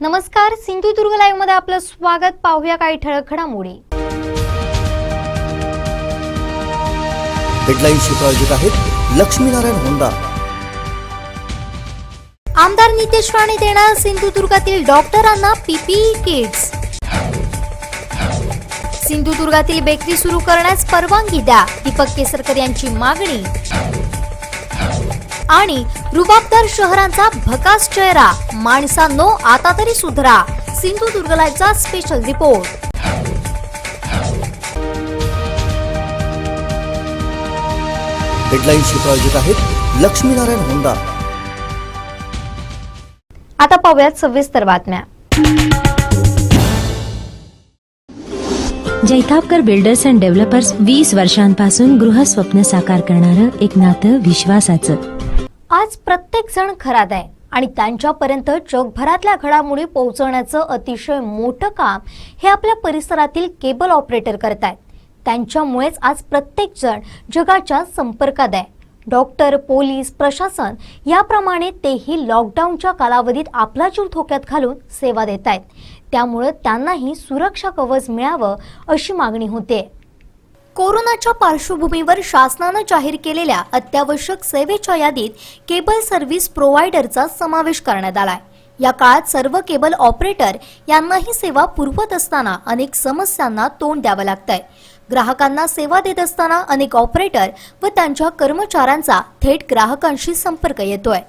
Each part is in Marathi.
नमस्कार, सिंधुदुर्ग लाईव्ह मध्ये आपलं स्वागत. पाहूया काही ठळक घडामोडी. हेडलाईन्सची प्रायोजक आहेत लक्ष्मीनारायण होंडा. आमदार नितेश राणे देणार सिंधुदुर्गातील डॉक्टरांना पीपीई किट्स. सिंधुदुर्गातील बेकरी सुरू करण्यास परवानगी द्या, दीपक केसरकर यांची मागणी. आणि रुबाबदार शहरांचा भकास चेहरा, माणसांनो आता तरी सुधरा. सिंधुदुर्ग लाईव्हचा स्पेशल रिपोर्ट. हेडलाईन्सची प्रायोजक आहेत लक्ष्मीनारायण होंडा. आता पाहूयात सविस्तर बातम्या. जैतापकर बिल्डर्स अँड डेव्हलपर्स 20 वर्षांपासून गृहस्वप्न साकार करणारं एक नातं विश्वासाचं. आज प्रत्येक जण घरात आहे आणि त्यांच्यापर्यंत जगभरातल्या घडामोडी पोहोचवण्याचं अतिशय मोठं काम हे आपल्या परिसरातील केबल ऑपरेटर करतायत. त्यांच्यामुळेच आज प्रत्येक जण जगाच्या संपर्कात आहे. डॉक्टर, पोलीस, प्रशासन याप्रमाणे तेही लॉकडाऊनच्या कालावधीत आपला जीव धोक्यात घालून सेवा देत आहेत. त्यामुळे त्यांनाही सुरक्षा कवच मिळावं अशी मागणी होते. कोरोनाच्या पार्श्वभूमीवर शासनानं जाहीर केलेल्या अत्यावश्यक सेवेच्या यादीत केबल सर्व्हिस प्रोव्हायडरचा समावेश करण्यात आलाय. या काळात सर्व केबल ऑपरेटर यांनाही सेवा पुरवत असताना अनेक समस्यांना तोंड द्यावं लागतंय. ग्राहकांना सेवा देत असताना अनेक ऑपरेटर व त्यांच्या कर्मचाऱ्यांचा थेट ग्राहकांशी संपर्क येतोय.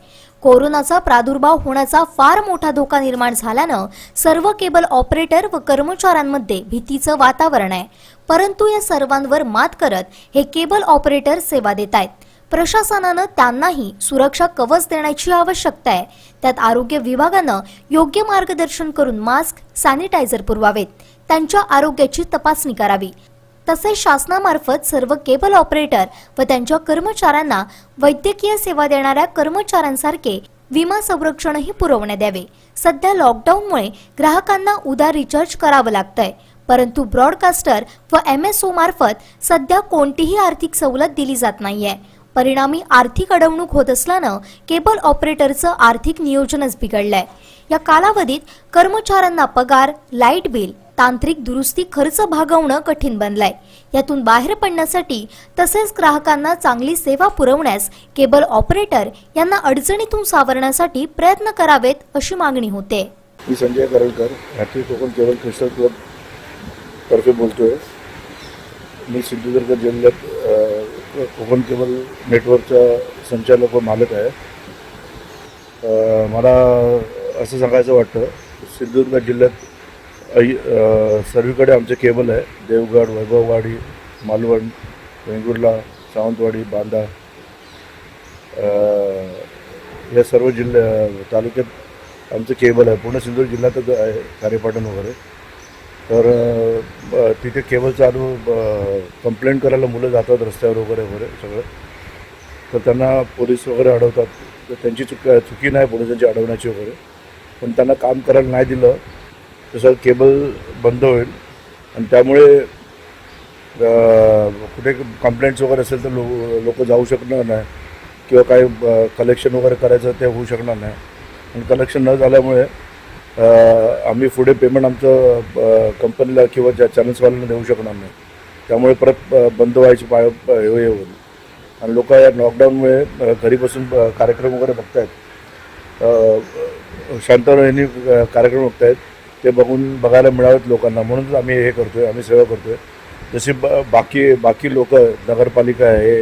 कोरोनाचा प्रादुर्भाव होण्याचा फार मोठा धोका निर्माण झाल्यानं सर्व केबल ऑपरेटर व कर्मचाऱ्यांमध्ये भीतीचं वातावरण आहे. परंतु या सर्वांवर मात करत हे केबल ऑपरेटर सेवा देत आहेत. प्रशासनानं त्यांनाही सुरक्षा कवच देण्याची आवश्यकता आहे. त्यात आरोग्य विभागानं योग्य मार्गदर्शन करून मास्क, सॅनिटायझर पुरवावेत, त्यांच्या आरोग्याची तपासणी करावी. तसेच शासनामार्फत सर्व केबल ऑपरेटर व त्यांच्या कर्मचाऱ्यांना वैद्यकीय सेवा देणाऱ्या कर्मचाऱ्यांसारखे विमा संरक्षणही पुरवण्यात यावे. सध्या लॉकडाऊनमुळे ग्राहकांना उदार रिचार्ज करावं लागतंय, परंतु ब्रॉडकास्टर व MSO मार्फत सध्या कोणतीही आर्थिक सवलत दिली जात नाहीये. परिणामी आर्थिक अडवणूक होत असल्यानं केबल ऑपरेटरचं आर्थिक नियोजनच बिघडलंय. या कालावधीत कर्मचाऱ्यांना पगार, लाईट बिल, तांत्रिक दुरुस्ती खर्च भागवणं कठीण बनलंय. यातून बाहेर पडण्यासाठी तसेच ग्राहकांना चांगली सेवा पुरवण्यास केबल ऑपरेटर यांना अडचणीतून सावरण्यासाठी प्रयत्न करावेत अशी मागणी होते. मी Sanjay Karalkar, hattrick Konkan cable crystal club तर्फे बोलतोय. मी सिंधुदुर्ग जिल्ह्यात कोकण केबल नेटवर्कचा संचालक व मालक आहे. मला असं सांगायचं वाटतं, सिंधुदुर्ग जिल्ह्यात सर्वीकडे आमचे केबल आहे. देवगड, वैभववाडी, मालवण, वेंगुर्ला, सावंतवाडी, बांदा या सर्व तालुक्यात आमचं केबल आहे. पूर्ण सिंधुदुर्ग जिल्ह्यातच आहे, खारेपाटण वगैरे. तर तिथे केबल चालू कंप्लेंट करायला मुलं जातात रस्त्यावर वगैरे वगैरे सगळं. तर त्यांना पोलीस वगैरे अडवतात. तर त्यांची चुकी नाही पोलिसांची अडवण्याची वगैरे, पण त्यांना काम करायला नाही दिलं तसं केबल बंद होईल. आणि त्यामुळे कुठे कंप्लेंट्स वगैरे असेल तर लोक जाऊ शकणार नाही किंवा काही कलेक्शन वगैरे करायचं ते होऊ शकणार नाही. आणि कलेक्शन न झाल्यामुळे आम्ही पुढे पेमेंट आमचं कंपनीला किंवा ज्या चॅनल्सवाल्यांना देऊ शकणार नाही. त्यामुळे परत बंद व्हायची हे होईल. आणि लोक या लॉकडाऊनमुळे घरी बसून कार्यक्रम वगैरे बघतायत, शांततेने कार्यक्रम बघतायत. ते बघायला मिळावेत लोकांना, म्हणूनच आम्ही हे करतोय, आम्ही सेवा करतोय. जशी बाकी लोक, नगरपालिका आहे,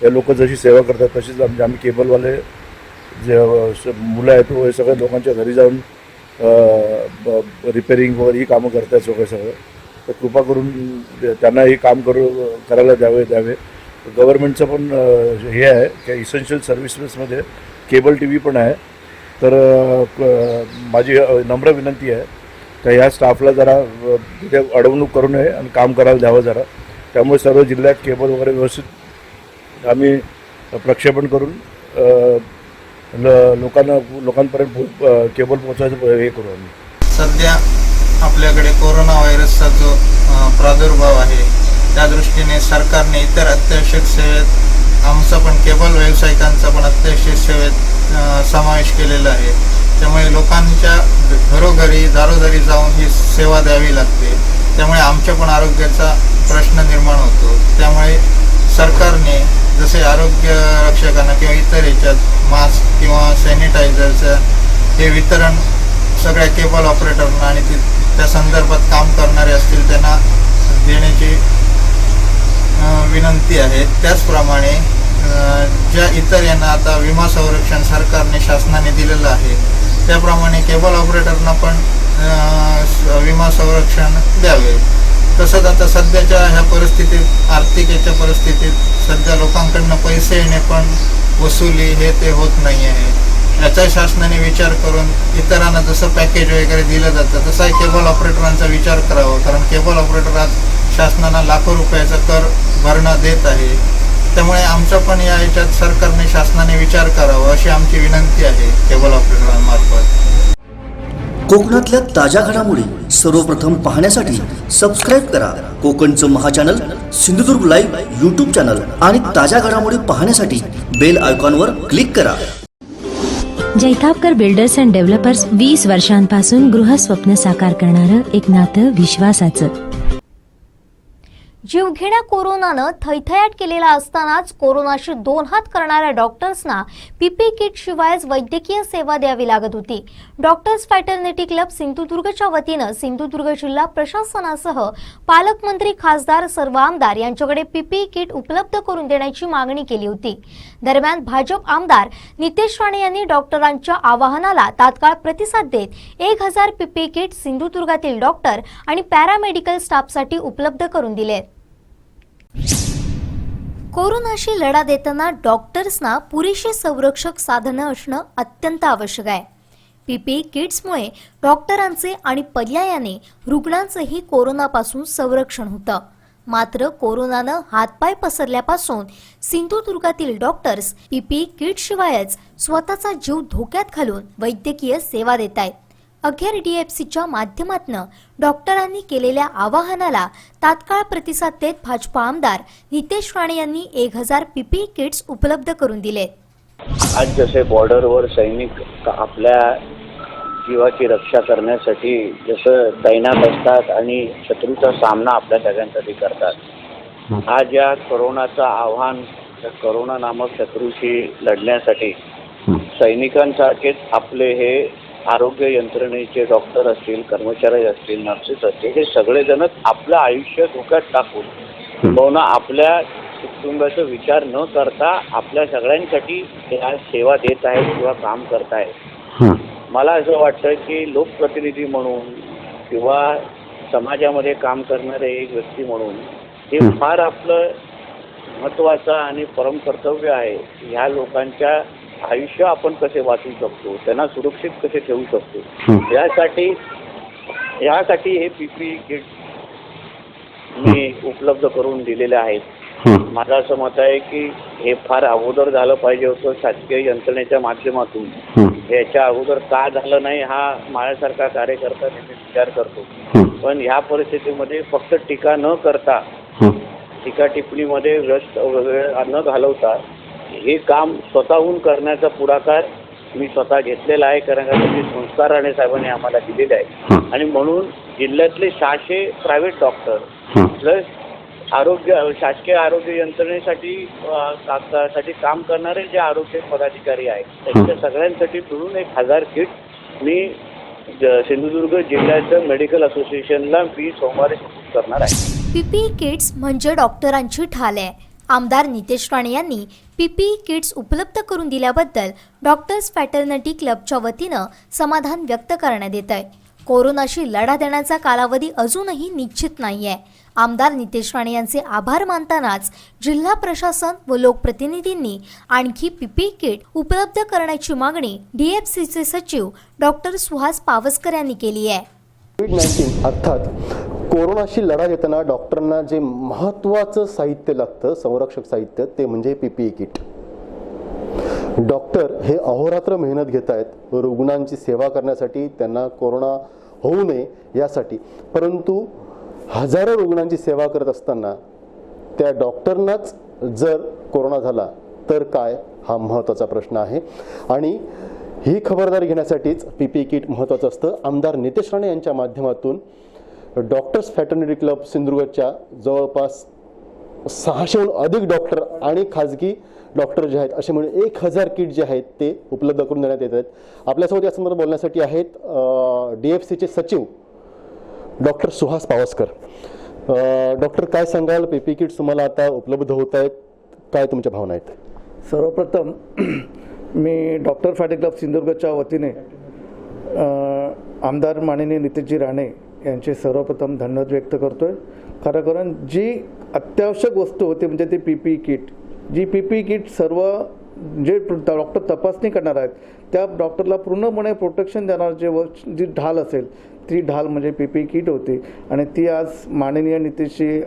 हे लोक जशी सेवा करतात तशीच आम्ही केबलवाले जे मुलं आहेत हे सगळ्या लोकांच्या घरी जाऊन रिपेरिंग वगैरे ही कामं करतात सगळं. तर कृपा करून त्यांना हे काम करायला द्यावे. गव्हर्नमेंटचं पण हे आहे की इसेन्शियल सर्व्हिसेसमध्ये केबल TV पण आहे. तर माझी नम्र विनंती आहे तर ह्या स्टाफला जरा तिथे अडवणूक करू नये आणि काम करायला द्यावं जरा. त्यामुळे सर्व जिल्ह्यात केबल वगैरे व्यवस्थित आम्ही प्रक्षेपण करून लोकांपर्यंत केबल पोहोचायचं हे करू. आम्ही सध्या आपल्याकडे कोरोना व्हायरसचा जो प्रादुर्भाव आहे त्या दृष्टीने सरकारने इतर अत्यावश्यक सेवेत आमचा पण केबल व्यावसायिकांचा पण अत्यावश्यक सेवेत समावेश केलेला आहे. त्यामुळे लोकांच्या घरोघरी दारोदारी जाऊन ही सेवा द्यावी लागते. त्यामुळे आमच्या पण आरोग्याचा प्रश्न निर्माण होतो. त्यामुळे सरकारने जसे आरोग्य रक्षकांना किंवा इतर याच्यात मास्क किंवा सॅनिटायझरचं हे वितरण सगळ्या केबल ऑपरेटरना आणि त्या संदर्भात काम करणारे असतील त्यांना देण्याची विनंती आहे. त्याचप्रमाणे ज्या इतर यांना आता विमा संरक्षण सरकारने शासनाने दिलेलं आहे त्याप्रमाणे केबल ऑपरेटरना पण विमा संरक्षण द्यावे. तसंच आता सध्याच्या ह्या परिस्थितीत आर्थिक याच्या परिस्थितीत सध्या लोकांकडनं पैसे येणे पण वसुली हे ते होत नाही आहे. याचा शासनाने विचार करून इतरांना जसं पॅकेज वगैरे दिलं जातं तसाही केबल ऑपरेटरांचा विचार करावा. कारण केबल ऑपरेटर आज शासनाला लाखो रुपयाचा कर भरणा देत आहे. त्यामुळे आमचा पण या याच्यात सरकारने शासनाने विचार करावा अशी आमची विनंती आहे केबल ऑपरेटरांमार्फत. कोकणातल्या ताज्या घडामोडी सर्वप्रथम पाहण्यासाठी सबस्क्राईब करा कोकणचं महाचॅनल सिंधुदुर्ग लाईव्ह यूट्यूब चॅनल आणि ताज्या घडामोडी पाहण्यासाठी बेल आयकॉनवर क्लिक करा. जैतापकर बिल्डर्स अँड डेव्हलपर्स 20 वर्षांपासून गृहस्वप्न साकार करणारं एक नातं विश्वासाचं. जीवघेण्या कोरोनानं थैथयाट केलेला असतानाच कोरोनाशी 2 हात करणाऱ्या डॉक्टर्सना पीपी किट शिवायच वैद्यकीय सेवा द्यावी लागत होती. डॉक्टर्स फ्रॅटर्निटी क्लब सिंधुदुर्गच्या वतीनं सिंधुदुर्ग जिल्हा प्रशासनासह पालकमंत्री, खासदार, सर्व आमदार यांच्याकडे पीपी किट उपलब्ध करून देण्याची मागणी केली होती. दरम्यान भाजप आमदार नितेश राणे यांनी डॉक्टरांच्या आवाहनाला तात्काळ प्रतिसाद देत 1000 पीपी किट सिंधुदुर्गातील डॉक्टर आणि पॅरामेडिकल स्टाफसाठी उपलब्ध करून दिले. कोरोनाशी लढा देताना डॉक्टर्सना पुरेशी संरक्षक साधनं असणं अत्यंत आवश्यक आहे. पीपी किट्समुळे डॉक्टरांचे आणि पर्यायाने रुग्णांचेही कोरोनापासून संरक्षण होतं. मात्र कोरोनानं हातपाय पसरल्यापासून सिंधुदुर्गातील डॉक्टर्स पीपी किटशिवायच स्वतःचा जीव धोक्यात घालून वैद्यकीय सेवा देत आहेत. अखेर डीएफसीच्या माध्यमातून डॉक्टरांनी केलेल्या आवाहनाला तात्काळ प्रतिसाद देत भाजपा आमदार नितेश राणे यांनी 1000 पीपी किट्स उपलब्ध करून दिले. आज जसे बॉर्डरवर सैनिक आपल्या जीवाची रक्षा करण्यासाठी जसं तैनात असतात आणि शत्रूचा सामना आपल्या सगळ्यांसाठी करतात, आज या कोरोनाचं आव्हान कोरोना नामक शत्रूशी लढण्यासाठी सैनिकांसारखेच आपले हे आरोग्य यंत्रणेचे डॉक्टर असतील, कर्मचारी असतील, नर्सेस असतील, हे सगळेजणच आपलं आयुष्य धोक्यात टाकून बहुना आपल्या कुटुंबाचा विचार न करता आपल्या सगळ्यांसाठी या सेवा देत आहेत किंवा काम करत आहेत. मला असं वाटतं की लोकप्रतिनिधी म्हणून किंवा समाजामध्ये काम करणारे एक व्यक्ती म्हणून हे फार आपलं महत्त्वाचं आणि परमकर्तव्य आहे. ह्या लोकांच्या आयुष्य आपण कसे वाचवू शकतो, त्यांना सुरक्षित कसे ठेवू शकतो, यासाठी हे पीपी किट मी उपलब्ध करून दिलेले आहेत. माझं असं मत आहे की हे फार अगोदर झालं पाहिजे होतं शासकीय यंत्रणेच्या माध्यमातून. याच्या अगोदर का झालं नाही हा माझ्यासारखा कार्यकर्ता नेहमी विचार करतो. पण ह्या परिस्थितीमध्ये फक्त टीका न करता, टीका टिप्पणीमध्ये व्यस्त वेळ न घालवता हे काम स्वतःहून करण्याचा पुढाकार मी स्वतः घेतलेला आहे. कारण का त्याचे संस्कार राणे साहेबांनी आम्हाला दिलेले आहे. आणि म्हणून जिल्ह्यातले 600 प्रायव्हेट डॉक्टर प्लस शासकीय आरोग्य यंत्रणेसाठी काम करणारे जे आरोग्य पदाधिकारी आहेत त्यांच्या सगळ्यांसाठी मिळून 1000 किट मी सिंधुदुर्ग जिल्ह्याच्या मेडिकल असोसिएशनला मी सोमवारी करणार आहे. पीपी किट्स म्हणजे डॉक्टरांची ढाल आहे. आमदार नितेश राणे यांनी पीपी किट्स उपलब्ध करून दिल्याबद्दल डॉक्टर्स फ्रॅटर्निटी क्लबच्या वतीनं समाधान व्यक्त करण्यात येत आहे. कोरोनाशी लढा देण्याचा कालावधी अजूनही निश्चित नाहीये. आमदार नितेश राणे यांचे आभार मानतानाच जिल्हा प्रशासन व लोकप्रतिनिधींनी आणखी पीपी किट उपलब्ध करण्याची मागणी डीएफसीचे सचिव डॉक्टर सुहास पावसकर यांनी केली आहे. कोविड-19 अर्थात कोरोनाशी लढा देताना डॉक्टरांना जे महत्त्वाचं साहित्य लागतं, संरक्षक साहित्य, ते म्हणजे पीपीई किट. डॉक्टर हे अहोरात्र मेहनत घेत आहेत रुग्णांची सेवा करण्यासाठी, त्यांना कोरोना होऊ नये यासाठी. परंतु हजारो रुग्णांची सेवा करत असताना त्या डॉक्टरनाच जर कोरोना झाला तर काय, हा महत्त्वाचा प्रश्न आहे. आणि ही खबरदारी घेण्यासाठीच PPE किट महत्त्वाचं असतं. आमदार नितेश राणे यांच्या माध्यमातून डॉक्टर्स फ्रॅटर्निटी क्लब सिंधुदुर्गच्या जवळपास 600हून अधिक डॉक्टर आणि खाजगी डॉक्टर जे आहेत असे म्हणून 1000 किट जे आहेत ते उपलब्ध करून देण्यात येत आहेत. आपल्यासोबत या संदर्भात बोलण्यासाठी आहेत DFCचे सचिव डॉक्टर सुहास पावसकर. डॉक्टर, काय सांगाल, PPE किट्स तुम्हाला आता उपलब्ध होत आहेत, काय तुमच्या भावना आहेत? सर्वप्रथम मी डॉक्टर फ्रॅटर्निटी क्लब सिंधुदुर्गच्या वतीने आमदार माननीय नितेशजी राणे यांचे सर्वप्रथम धन्यवाद व्यक्त करतोय. कारण जी अत्यावश्यक वस्तू होती म्हणजे ती PPE किट, जी PPE किट सर्व जे डॉक्टर तपासणी करणार आहेत त्या डॉक्टरला पूर्णपणे प्रोटेक्शन देणार जी ढाल असेल ती ढाल म्हणजे PPE किट होती. आणि ती आज माननीय नितेशजी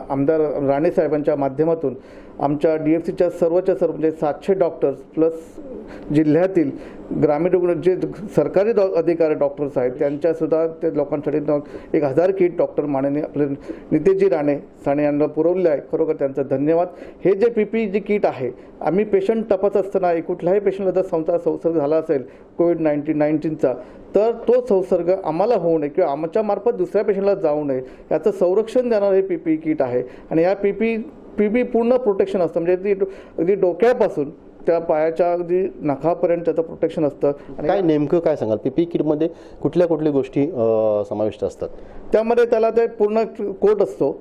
आमदार राणे साहेबांच्या माध्यमातून आमच्या DFCच्या सर्वच्या सर्व म्हणजे 700 डॉक्टर्स प्लस जिल्ह्यातील ग्रामीण रुग्ण जे सरकारी अधिकारी डॉक्टर्स आहेत त्यांच्यासुद्धा ते लोकांसाठी 1000 किट डॉक्टर माननीय आपले नितेशजी राणे यांना पुरवले आहे. खरोखर त्यांचा धन्यवाद. हे जे PPE जी किट आहे, आम्ही पेशंट तपासत असताना कुठल्याही पेशंटला जर संसर्ग झाला असेल COVID-19चा तर तो संसर्ग आम्हाला होऊ नये किंवा आमच्या मार्फत दुसऱ्या पेशंटला जाऊ नये याचं संरक्षण देणारं हे PPE किट आहे. आणि या PPE पूर्ण प्रोटेक्शन असतं म्हणजे अगदी डोक्यापासून त्या पायाच्या अगदी नखापर्यंत त्याचं प्रोटेक्शन असतं. आणि काय नेमकं काय सांगाल, PPE किटमध्ये कुठल्या गोष्टी समाविष्ट असतात? त्यामध्ये त्याला ते पूर्ण कोट असतो,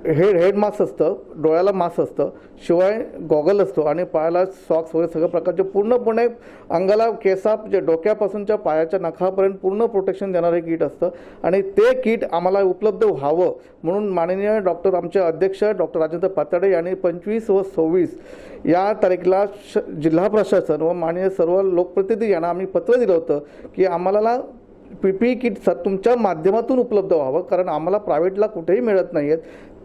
हेड मास्क असतं, डोळ्याला मास्क असतं, शिवाय गॉगल असतो आणि पायाला सॉक्स वगैरे सगळ्या प्रकारचे पूर्णपणे अंगाला जे डोक्यापासूनच्या पायाच्या नखापर्यंत पूर्ण प्रोटेक्शन देणारे किट असतं. आणि ते किट आम्हाला उपलब्ध व्हावं म्हणून माननीय डॉक्टर आमचे अध्यक्ष डॉक्टर राजेंद्र पाताडे यांनी 25 व 26 या तारखेला जिल्हा प्रशासन व माननीय सर्व लोकप्रतिनिधी यांना आम्ही पत्र दिलं होतं की आम्हाला PPE किट तुमच्या माध्यमातून उपलब्ध व्हावं, कारण आम्हाला प्रायव्हेटला कुठेही मिळत नाही आहेत.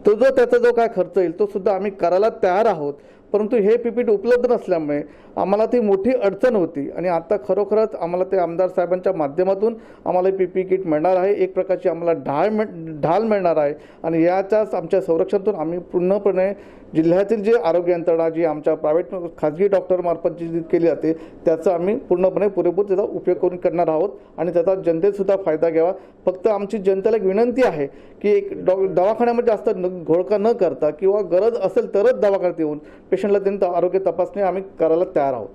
त्याचा जो काय खर्च येईल तो सुद्धा आम्ही करायला तयार आहोत. परंतु हे PPE उपलब्ध नसल्यामुळे आम्हाला ती मोठी अडचण होती. आणि आता खरोखरच आम्हाला ते आमदार साहेबांच्या माध्यमातून आम्हाला PPE किट मिळणार आहे, एक प्रकारची आम्हाला ढाल मिळणार आहे. आणि याच्याच आमच्या संरक्षणातून आम्ही पूर्णपणे जिल्ह्यातील जे आरोग्य यंत्रणा जी आमच्या प्रायव्हेट खाजगी डॉक्टरमार्फत जी केली जाते त्याचा आम्ही पूर्णपणे पुरेपूर त्याचा उपयोग करून करणार आहोत आणि त्याचा जनतेतसुद्धा फायदा घ्यावा. फक्त आमची जनतेला एक विनंती आहे की एक दवाखान्यामध्ये जास्त घोळका न करता किंवा गरज असेल तरच दवाखान्यात येऊन पेशंटला त्यांचं आरोग्य तपासणी आम्ही करायला तयार आहोत.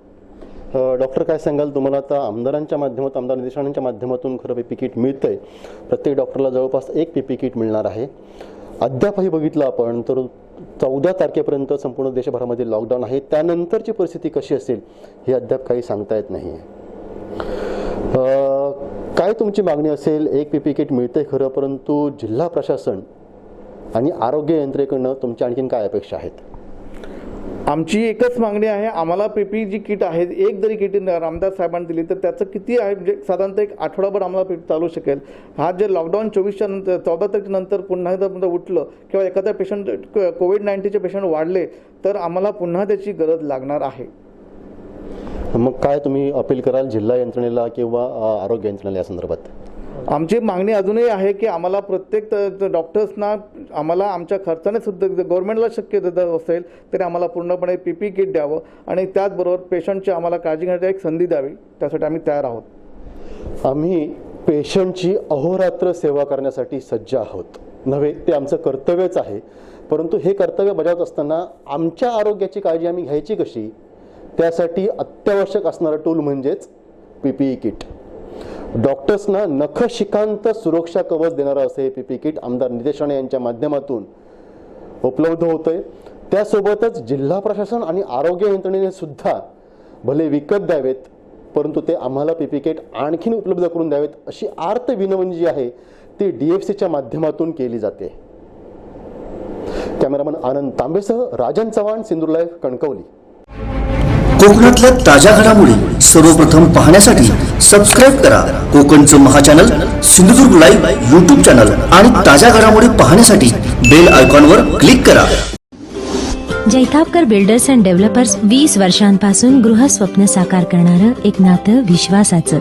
डॉक्टर, काय सांगाल, तुम्हाला आता आमदारांच्या माध्यमातून आमदार नितेश राणेंच्या माध्यमातून खरं PPE किट मिळतंय. प्रत्येक डॉक्टरला जवळपास एक PPE किट मिळणार आहे. अद्यापही बघितलं आपण तर 14 तारखेपर्यंत संपूर्ण देशभरामध्ये लॉकडाऊन आहे. त्यानंतरची परिस्थिती कशी असेल हे अद्याप काही सांगता येत नाही. काय तुमची मागणी असेल? एक PPE किट मिळते खरं, परंतु जिल्हा प्रशासन आणि आरोग्य यंत्रणेकडनं तुमच्या आणखीन काय अपेक्षा आहेत? आमची एकच मागणी आहे, आम्हाला PPE जी किट आहे एक जरी किट आमदार साहेबांनी दिली तर त्याचं किती आहे म्हणजे साधारणतः एक आठवडाभर आम्हाला चालू शकेल. हा जे लॉकडाऊन 24च्या नंतर 14 तारखेनंतर पुन्हा एकदा उठलं किंवा एखाद्या पेशंट COVID-19चे पेशंट वाढले तर आम्हाला पुन्हा त्याची गरज लागणार आहे. मग काय तुम्ही अपील कराल जिल्हा यंत्रणेला किंवा आरोग्य यंत्रणेला या संदर्भात? आमची मागणी अजूनही आहे की आम्हाला प्रत्येक डॉक्टर्सना आम्हाला आमच्या खर्चाने सुद्धा गव्हर्नमेंटला शक्य असेल तरी आम्हाला पूर्णपणे PPE किट द्यावं आणि त्याचबरोबर पेशंटची आम्हाला काळजी घेण्याची एक संधी द्यावी, त्यासाठी आम्ही तयार आहोत. आम्ही पेशंटची अहोरात्र सेवा करण्यासाठी सज्ज आहोत नव्हे, ते आमचं कर्तव्यच आहे. परंतु हे कर्तव्य बजावत असताना आमच्या आरोग्याची काळजी आम्ही घ्यायची कशी, त्यासाठी अत्यावश्यक असणारं टूल म्हणजेच PPE किट. डॉक्टर्सना नखशिकांत सुरक्षा कवच देणारं असे PPE किट आमदार नितेश राणे यांच्या माध्यमातून उपलब्ध होतंय. त्यासोबतच जिल्हा प्रशासन आणि आरोग्य यंत्रणेने सुद्धा भले विकत द्यावेत, परंतु ते आम्हाला PPE किट आणखीन उपलब्ध करून द्यावेत अशी आर्त विनवणी जी आहे ती DFCच्या माध्यमातून केली जाते. कॅमेरामन आनंद तांबेसह राजन चव्हाण, सिंधुदुर्ग लाईव्ह, कणकवली. कोकणातल्या ताज्या घडामोडी सर्वप्रथम पाहण्यासाठी सबस्क्राईब करा कोकणचं महाचॅनल सिंधुदुर्ग लाईव्ह YouTube चॅनल आणि ताज्या घडामोडी पाहण्यासाठी बेल आयकॉनवर क्लिक करा. जैतापकर बिल्डर्स अँड डेव्हलपर्स 20 वर्षांपासून गृहस्वप्न साकार करणारं एक नातं विश्वासाचं.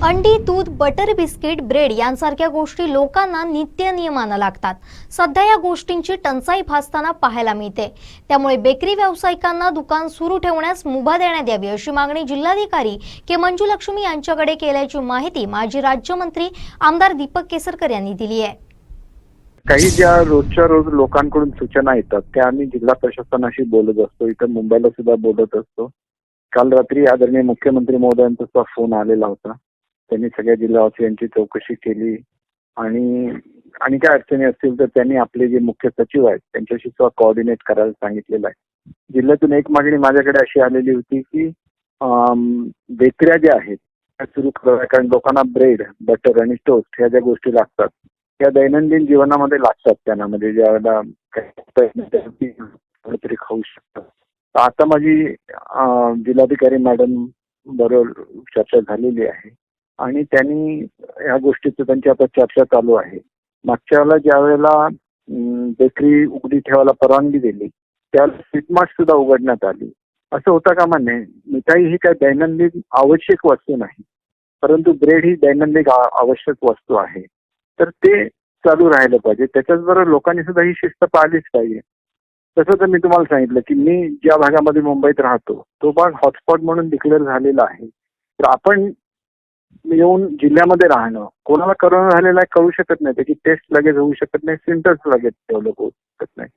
अंडी, दूध, बटर, बिस्किट, ब्रेड यांसारख्या गोष्टी लोकांना नित्य नियमानं लागतात. सध्या या गोष्टींची टंचाई भासताना पाहायला मिळते. त्यामुळे बेकरी व्यावसायिकांना दुकान सुरू ठेवण्यास मुभा देण्यात यावी अशी मागणी जिल्हाधिकारी के मंजुलक्ष्मी यांच्याकडे केल्याची माहिती माजी राज्यमंत्री आमदार दीपक केसरकर यांनी दिली आहे. काही ज्या रोजच्या रोज लोकांकडून सूचना येतात त्या आम्ही जिल्हा प्रशासनाशी बोलत असतो. इथं मुंबईला सुद्धा बोलत असतो. काल रात्री आदरणीय मुख्यमंत्री महोदयांचा फोन आलेला होता. त्यांनी सगळ्या जिल्हावासियांची चौकशी केली आणि काय अडचणी असतील तर त्यांनी आपले जे मुख्य सचिव आहेत त्यांच्याशी सुद्धा कोऑर्डिनेट करायला सांगितलेलं आहे. जिल्ह्यातून एक मागणी माझ्याकडे अशी आलेली होती की बेकऱ्या ज्या आहेत त्या सुरू कराव्या, कारण लोकांना ब्रेड, बटर आणि टोस्ट ह्या ज्या गोष्टी लागतात त्या दैनंदिन जीवनामध्ये लागतात. त्यांना म्हणजे ज्यावेळेला काहीतरी खाऊ शकतात. तर आता माझी जिल्हाधिकारी मॅडम बरोबर चर्चा झालेली आहे आणि त्यांनी या गोष्टीचं त्यांची आता चर्चा चालू आहे. मागच्या वेळेला ज्या वेळेला बेकरी उघडी ठेवायला परवानगी दिली त्यावेळेला स्वीटमार्ट सुद्धा उघडण्यात आली. असं होता कामा नये. मिठाई ही काही दैनंदिन आवश्यक वस्तू नाही, परंतु ब्रेड ही दैनंदिन आवश्यक वस्तू आहे. तर ते चालू राहिलं पाहिजे. त्याच्याचबरोबर लोकांनी सुद्धा ही शिस्त पाळलीच पाहिजे. तसं तर मी तुम्हाला सांगितलं की मी ज्या भागामध्ये मुंबईत राहतो तो भाग हॉटस्पॉट म्हणून डिक्लेअर झालेला आहे. तर आपण येऊन जिल्ह्यामध्ये राहणं, कोणाला करोना झालेला आहे कळू शकत नाही, त्याची टेस्ट लगेच होऊ शकत नाही, सिम्पटम्स लगेच डेव्हलप होऊ शकत नाही,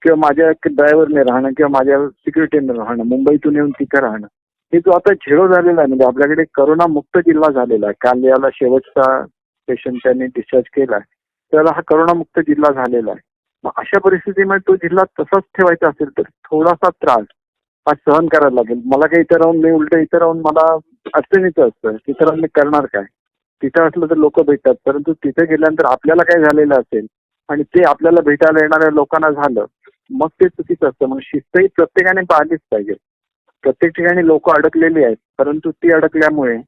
किंवा माझ्या ड्रायव्हरने राहणं किंवा माझ्या सिक्युरिटीने राहणं, मुंबईतून येऊन तिथं राहणं, हे जो आता झिरो झालेला आहे. म्हणजे आपल्याकडे करोना मुक्त जिल्हा झालेला आहे. काल याला शेवटचा पेशंट त्यांनी डिस्चार्ज केला आहे, त्याला हा करोना मुक्त जिल्हा झालेला आहे. मग अशा परिस्थितीमध्ये तो जिल्हा तसाच ठेवायचा असेल तर थोडासा त्रास हा सहन करायला लागेल. मला काही इथं राहून मी उलट इथं राहून मला अडचणीचं असतं. तिथं राहून मी करणार काय? तिथं असलं तर लोक भेटतात, परंतु तिथे गेल्यानंतर आपल्याला काय झालेलं असेल आणि ते आपल्याला भेटायला येणाऱ्या लोकांना झालं मग ते चुकीचं असतं. म्हणून शिस्तही प्रत्येकाने पाळलीच पाहिजे. प्रत्येक ठिकाणी लोक अडकलेली आहेत, परंतु ती अडकल्यामुळे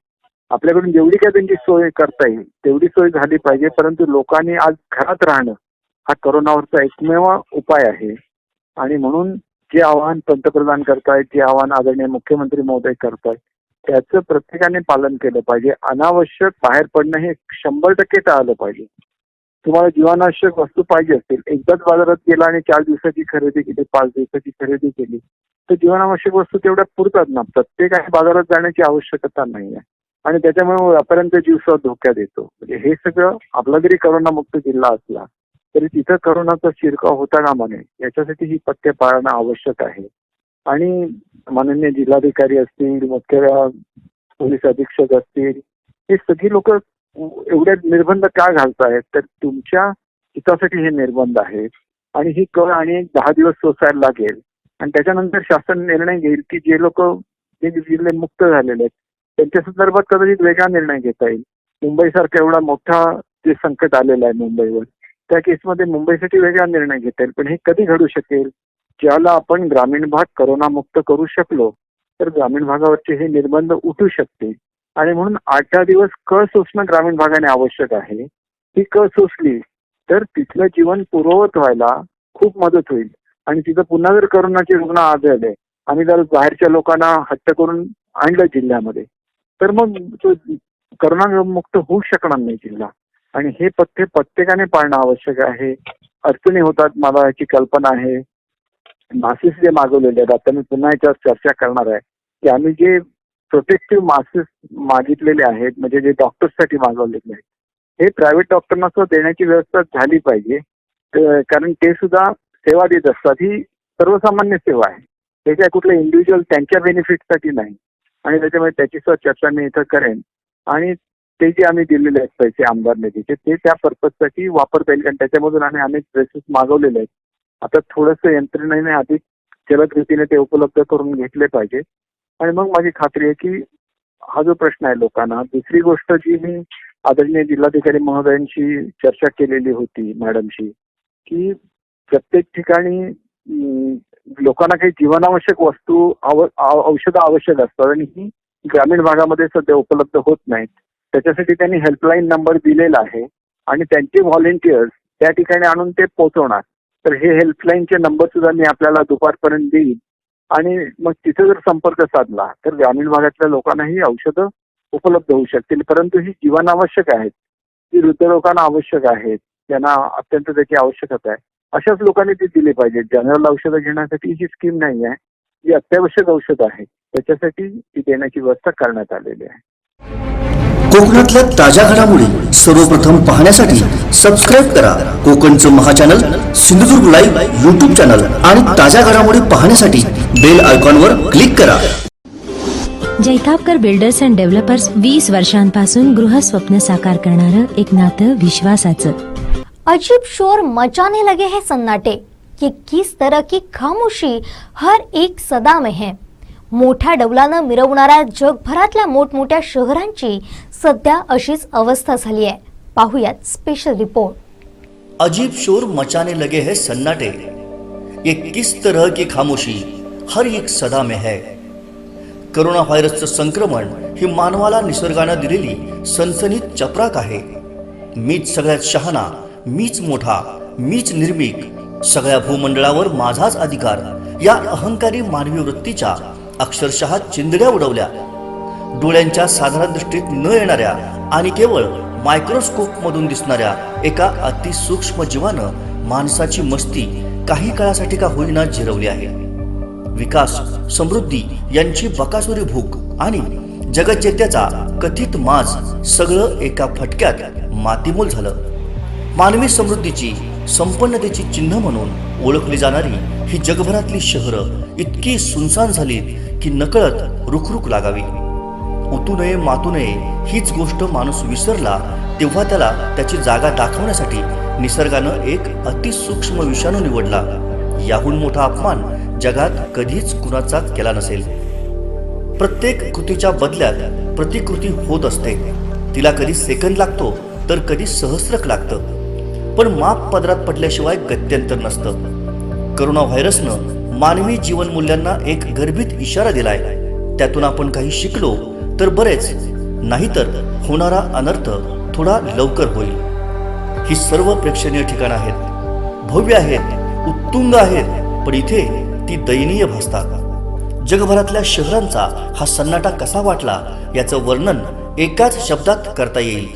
आपल्याकडून जेवढी काय त्यांची सोय करता येईल तेवढी सोय झाली पाहिजे. परंतु लोकांनी आज घरात राहणं हा करोनावरचा एकमेव उपाय आहे. आणि म्हणून जे आवाहन पंतप्रधान करतायत, जे आवाहन आदरणीय मुख्यमंत्री महोदय करतायत त्याचं प्रत्येकाने पालन केलं पाहिजे. अनावश्यक बाहेर पडणं हे 100% टाळलं पाहिजे. तुम्हाला जीवनावश्यक वस्तू पाहिजे असतील, एकदाच बाजारात गेला आणि 4 दिवसाची खरेदी केली, 5 दिवसाची खरेदी केली तर जीवनावश्यक वस्तू तेवढ्या पुरतात ना. प्रत्येकाने बाजारात जाण्याची आवश्यकता नाही आहे आणि त्याच्यामुळे व्यापाऱ्यांचा जीव सुद्धा धोक्यात येतो. म्हणजे हे सगळं आपला जरी करोनामुक्त जिल्हा असला तरी तिथं करोनाचा शिरकाव होता कामा नये, याच्यासाठी ही पथ्य पाळणं आवश्यक आहे. आणि माननीय जिल्हाधिकारी असतील, मुख्य पोलीस अधीक्षक असतील, हे सगळी लोक एवढे निर्बंध का घालतायत तर तुमच्या हितासाठी हे निर्बंध आहेत. आणि ही कळ आणि 10 दिवस सोसायला लागेल आणि त्याच्यानंतर शासन निर्णय घेईल की जे लोक जे जिल्हे मुक्त झालेले आहेत त्यांच्या संदर्भात कदाचित वेगळा निर्णय घेता येईल. मुंबईसारखा एवढा मोठा जे संकट आलेलं आहे मुंबईवर, त्या केसमध्ये मुंबईसाठी वेगळा निर्णय घेता येईल. पण हे कधी घडू शकेल? ज्याला आपण ग्रामीण भाग करोनामुक्त करू शकलो तर ग्रामीण भागावरचे हे निर्बंध उठू शकतील. आणि म्हणून 8-10 दिवस कळ सोसणं ग्रामीण भागाने आवश्यक आहे. ही कळ सोसली तर तिथलं जीवन पूर्ववत व्हायला खूप मदत होईल. आणि तिथं पुन्हा जर करोनाचे रुग्ण आढळले आणि जर बाहेरच्या लोकांना हट्ट करून आणलं जिल्ह्यामध्ये तर मग तो करोना मुक्त होऊ शकणार नाही जिल्हा. आणि हे पथ्य प्रत्येकाने पाळणं आवश्यक आहे. अडचणी होतात, मला याची कल्पना आहे. मास्क जे मागवलेले आहेत, आता मी पुन्हा याच्यावर चर्चा करणार आहे की आम्ही जे प्रोटेक्टिव्ह मास्क मागितलेले आहेत म्हणजे जे डॉक्टर्ससाठी मागवलेले आहेत हे प्रायव्हेट डॉक्टरना सुद्धा देण्याची व्यवस्था झाली पाहिजे. कारण ते सुद्धा सेवा देत असतात. ही सर्वसामान्य सेवा आहे, ते काय कुठलं इंडिव्हिज्युअल त्यांच्या बेनिफिटसाठी नाही. आणि त्याच्यामुळे त्याची सुद्धा चर्चा मी इथं करेन. आणि ते जे आम्ही दिलेले आहेत पैसे आमदार निधीचे ते त्या पर्पजसाठी वापरता येईल. कारण त्याच्यामधून आम्ही अनेक ड्रेसेस मागवलेले आहेत. आता थोडंसं यंत्रणेने अधिक जलद रीतीने ते उपलब्ध करून घेतले पाहिजे. आणि मग माझी खात्री आहे की हा जो प्रश्न आहे लोकांना. दुसरी गोष्ट जी मी आदरणीय जिल्हाधिकारी महोदयांशी चर्चा केलेली होती मॅडमशी की प्रत्येक ठिकाणी लोकांना काही जीवनावश्यक वस्तू औषधं आवश्यक असतात आणि ही ग्रामीण भागामध्ये सध्या उपलब्ध होत नाहीत. त्याच्यासाठी त्यांनी हेल्पलाईन नंबर दिलेला आहे आणि त्यांचे व्हॉलेंटियर्स त्या ठिकाणी आणून ते पोहोचवणार. तर हे हेल्पलाईनचे नंबर सुद्धा मी आपल्याला दुपारपर्यंत देईन आणि मग तिथे जर संपर्क साधला तर ग्रामीण भागातल्या लोकांना ही औषधं उपलब्ध होऊ शकतील, परंतु ही जीवनावश्यक आहेत, जी वृद्ध लोकांना आवश्यक आहेत, त्यांना अत्यंत त्याची आवश्यकता आहे, अशाच लोकांनी ती दिली पाहिजे. जनरल औषधं घेण्यासाठी ही स्कीम नाही आहे, जी अत्यावश्यक औषध आहे त्याच्यासाठी ती देण्याची व्यवस्था करण्यात आलेली आहे. कोकणातल्या ताज्या घडामोडी सर्वप्रथम पाहण्यासाठी सबस्क्राईब करा कोकणचं महाचॅनल सिंधुदुर्ग लाईव्ह यूट्यूब चॅनल आणि ताज्या घडामोडी पाहण्यासाठी बेल आयकॉनवर क्लिक करा. जैतापकर बिल्डर्स अँड डेव्हलपर्स 20 वर्षांपासून गृहस्वप्न साकार करणारं एक नातं विश्वासाचं. अजीब शोर मचाने लगे हैं सन्नाटे, ये किस तरह की खामोशी हर एक सदा में है. मोठ्या डौलानं मिरवणाऱ्या जगभरातल्या मोठमोठ्या शहरांची सध्या अशीच अवस्था झाली आहे. पाहूयात स्पेशल रिपोर्ट. अजीब शोर मचाने लगे हैं सन्नाटे, ये किस तरह की खामोशी हर एक सदा में है. कोरोना व्हायरसचं संक्रमण ही मानवाला निसर्गानं दिलेली सनसनीत चपराक आहे. मीच सगळ्यात शहाणा, मीच मोठा, मीच निर्भीक, सगळ्या भूमंडळावर माझाच अधिकार या अहंकारी मानवी वृत्तीच्या अक्षरशः चिंधड्या उडवल्या. डोळ्यांच्या साधारण दृष्टीत न येणाऱ्या आणि केवळ मायक्रोस्कोप मधून दिसणाऱ्या एका अतिसूक्ष्म जीवानं माणसाची मस्ती काही काळासाठी का होईना जिरवली आहे. विकास, समृद्धी यांची बकासुरी भूक आणि जगज्जेत्याचा कथित माज सगळं एका फटक्यात मातीमोल झालं. मानवी समृद्धीची, संपन्नतेची चिन्ह म्हणून ओळखली जाणारी ही जगभरातली शहरं इतकी सुनसान झाली की नकळत रुखरुख लागावी. उतू नये मातू नये हीच गोष्ट माणूस विसरला तेव्हा त्याला त्याची जागा दाखवण्यासाठी निसर्गानं एक अतिसूक्ष्म विषाणू निवडला. याहून मोठा अपमान जगात कधीच कुणाचा केला नसेल. प्रत्येक कृतीच्या बदल्यात प्रतिकृती होत असते. तिला कधी सेकंद लागतो तर कधी सहस्रक लागतं, पण माप पदरात पडल्याशिवाय गत्यंतर नसतं. कोरोना व्हायरसनं मानवी जीवनमूल्यांना एक गर्भित इशारा दिलाय. त्यातून आपण काही शिकलो तर बरेच, नाहीतर होणारा अनर्थ थोडा लवकर होईल. ही सर्व प्रेक्षणीय ठिकाणं आहेत, भव्य आहेत, उत्तुंग आहेत, पण इथे ती दयनीय भासतात. जगभरातल्या शहरांचा हा सन्नाटा कसा वाटला याचं वर्णन एकाच शब्दात करता येईल.